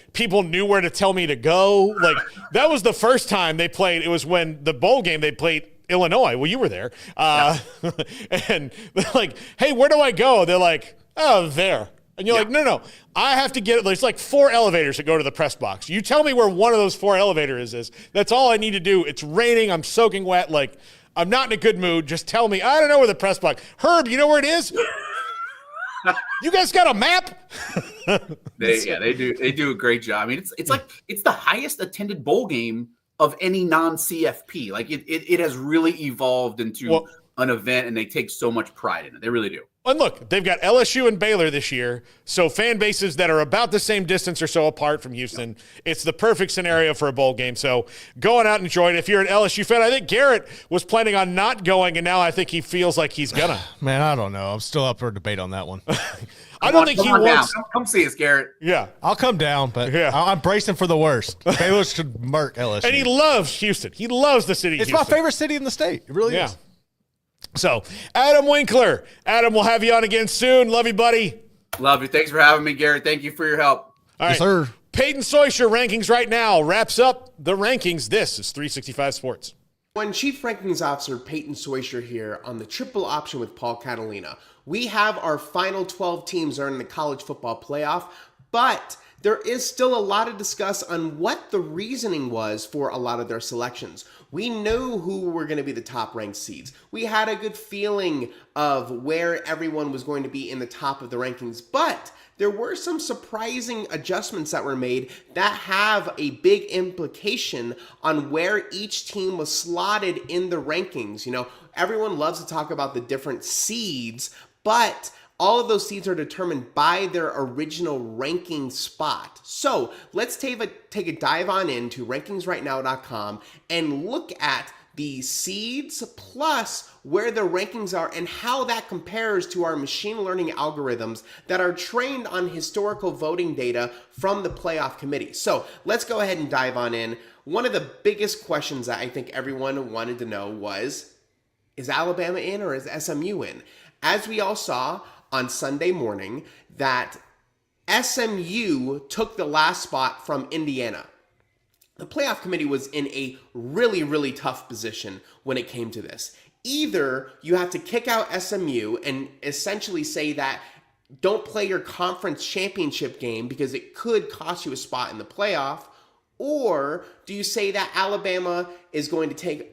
knew where to tell me to go. Like, that was the first time they played. It was when the bowl game they played Illinois. Well, you were there. And they're like, hey, where do I go? They're like, oh, there. And you're like, no, I have to get it. There's like 4 elevators that go to the press box. You tell me where one of those 4 elevators is. That's all I need to do. It's raining. I'm soaking wet. Like, I'm not in a good mood. Just tell me. I don't know where the press box. Herb, you know where it is? You guys got a map? They do a great job. I mean, it's the highest attended bowl game of any non-CFP. Like, it has really evolved into an event, and they take so much pride in it. They really do. And look, they've got LSU and Baylor this year, so fan bases that are about the same distance or so apart from Houston. It's the perfect scenario for a bowl game. So going out and enjoy it. If you're an LSU fan, I think Garrett was planning on not going, and now I think he feels like he's gonna. Man, I don't know. I'm still up for debate on that one. I don't think he wants. Come see us, Garrett. Yeah, I'll come down, but I'm bracing for the worst. Baylor should murk LSU. And he loves Houston. He loves the city. It's Houston. my favorite city in the state. It really is. So, Adam Winkler. Adam, we'll have you on again soon. Love you, buddy. Love you. Thanks for having me, Garrett. Thank you for your help. All right. Yes, sir. Peyton Soysher rankings right now wraps up the rankings. This is 365 Sports. When Chief Rankings Officer Peyton Soysher here on the Triple Option with Paul Catalina. We have our final 12 teams are in the college football playoff, but there is still a lot to discuss on what the reasoning was for a lot of their selections. We knew who were going to be the top ranked seeds. We had a good feeling of where everyone was going to be in the top of the rankings, but there were some surprising adjustments that were made that have a big implication on where each team was slotted in the rankings. Everyone loves to talk about the different seeds, but all of those seeds are determined by their original ranking spot. So let's take a dive on into rankingsrightnow.com and look at the seeds plus where the rankings are and how that compares to our machine learning algorithms that are trained on historical voting data from the playoff committee. So let's go ahead and dive on in. One of the biggest questions that I think everyone wanted to know was, is Alabama in or is SMU in? As we all saw on Sunday morning, that SMU took the last spot from Indiana. The playoff committee was in a really, really tough position when it came to this. Either you have to kick out SMU and essentially say that don't play your conference championship game because it could cost you a spot in the playoff, or do you say that Alabama is going to take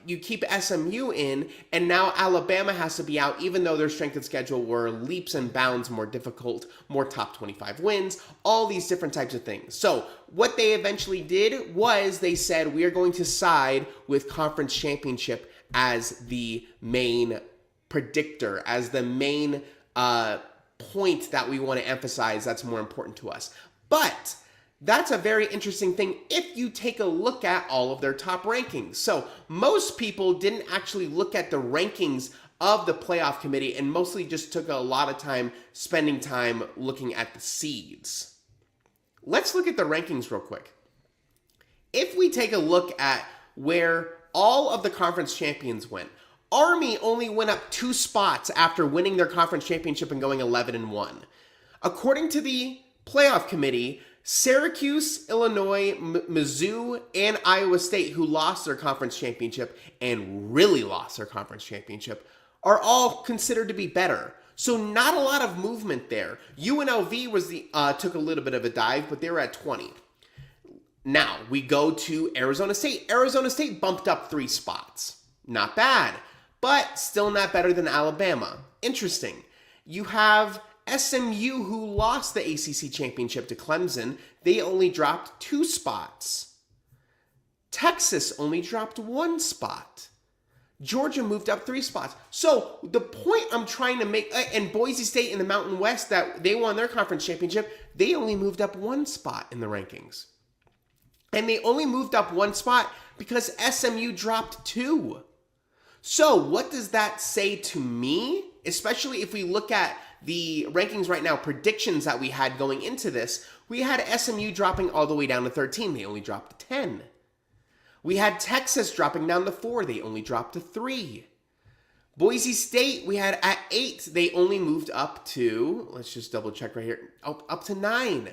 you keep SMU in, and now Alabama has to be out, even though their strength of schedule were leaps and bounds more difficult, more top 25 wins, all these different types of things. So what they eventually did was they said, we are going to side with conference championship as the main predictor, as the main point that we want to emphasize that's more important to us. But that's a very interesting thing if you take a look at all of their top rankings. So most people didn't actually look at the rankings of the playoff committee and mostly just took a lot of time spending time looking at the seeds. Let's look at the rankings real quick. If we take a look at where all of the conference champions went, Army only went up 2 spots after winning their conference championship and going 11-1. According to the playoff committee, Syracuse, Illinois, Mizzou, and Iowa State, who lost their conference championship and really lost their conference championship, are all considered to be better. So not a lot of movement there. UNLV was took a little bit of a dive, but they were at 20. Now we go to Arizona State. Arizona State bumped up 3 spots. Not bad, but still not better than Alabama. Interesting. You have SMU, who lost the ACC championship to Clemson. They only dropped 2 spots. Texas only dropped 1 spot. Georgia moved up 3 spots. So the point I'm trying to make, and Boise State in the Mountain West, that they won their conference championship, they only moved up 1 spot in the rankings. And they only moved up 1 spot because SMU dropped 2. So what does that say to me? Especially if we look at the rankings right now, predictions that we had going into this, we had SMU dropping all the way down to 13. They only dropped to 10. We had Texas dropping down to 4. They only dropped to 3. Boise State, we had at 8. They only moved up to, let's just double check right here, up to 9.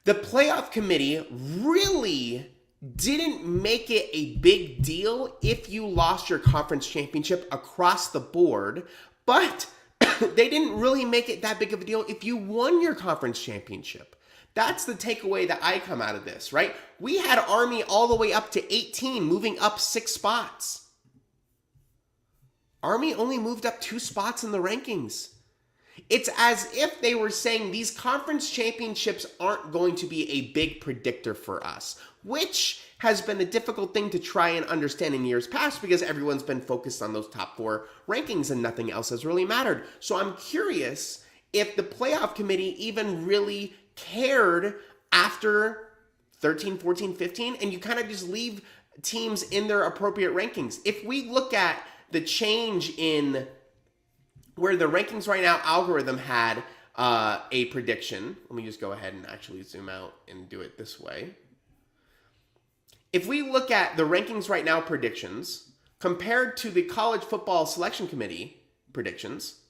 The playoff committee really didn't make it a big deal if you lost your conference championship across the board, but they didn't really make it that big of a deal if you won your conference championship. That's the takeaway that I come out of this, right? We had Army all the way up to 18, moving up 6 spots. Army only moved up 2 spots in the rankings. It's as if they were saying these conference championships aren't going to be a big predictor for us, which has been a difficult thing to try and understand in years past because everyone's been focused on those top 4 rankings and nothing else has really mattered. So I'm curious if the playoff committee even really cared after 13, 14, 15, and you kind of just leave teams in their appropriate rankings. If we look at the change in where the rankings right now algorithm had a prediction, let me just go ahead and actually zoom out and do it this way. If we look at the rankings right now predictions compared to the college football selection committee predictions,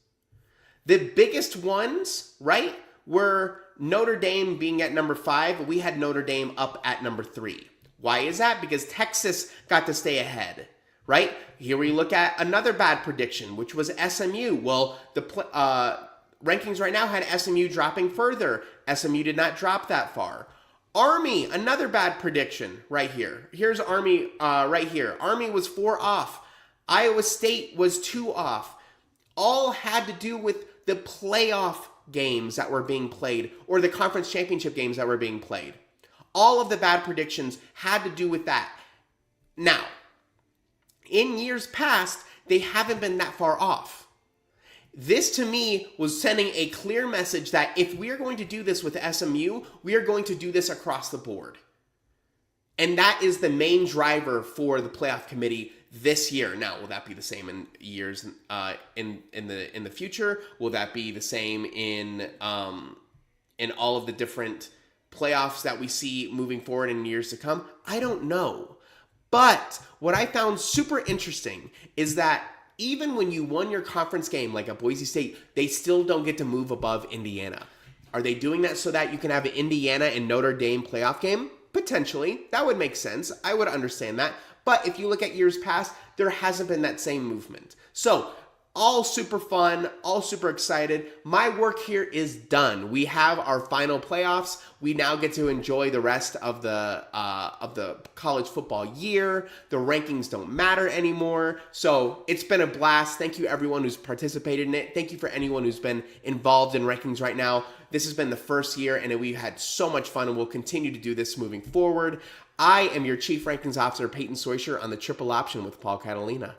the biggest ones, right, were Notre Dame being at number 5. We had Notre Dame up at number 3. Why is that? Because Texas got to stay ahead, right? Here we look at another bad prediction, which was SMU. Well, the rankings right now had SMU dropping further. SMU did not drop that far. Army, another bad prediction right here. Here's Army right here. Army was 4 off. Iowa State was 2 off. All had to do with the playoff games that were being played or the conference championship games that were being played. All of the bad predictions had to do with that. Now, in years past, they haven't been that far off. This to me was sending a clear message that if we are going to do this with SMU, we are going to do this across the board. And that is the main driver for the playoff committee this year. Now, will that be the same in years in the future? Will that be the same in all of the different playoffs that we see moving forward in years to come? I don't know. But what I found super interesting is that even when you won your conference game, like at Boise State, they still don't get to move above Indiana. Are they doing that so that you can have an Indiana and Notre Dame playoff game? Potentially. That would make sense. I would understand that. But if you look at years past, there hasn't been that same movement. So, all super fun, all super excited. My work here is done. We have our final playoffs. We now get to enjoy the rest of the college football year. The rankings don't matter anymore. So it's been a blast. Thank you everyone who's participated in it. Thank you for anyone who's been involved in rankings right now. This has been the first year and we've had so much fun and we'll continue to do this moving forward. I am your Chief Rankings Officer, Peyton Soysher, on the Triple Option with Paul Catalina.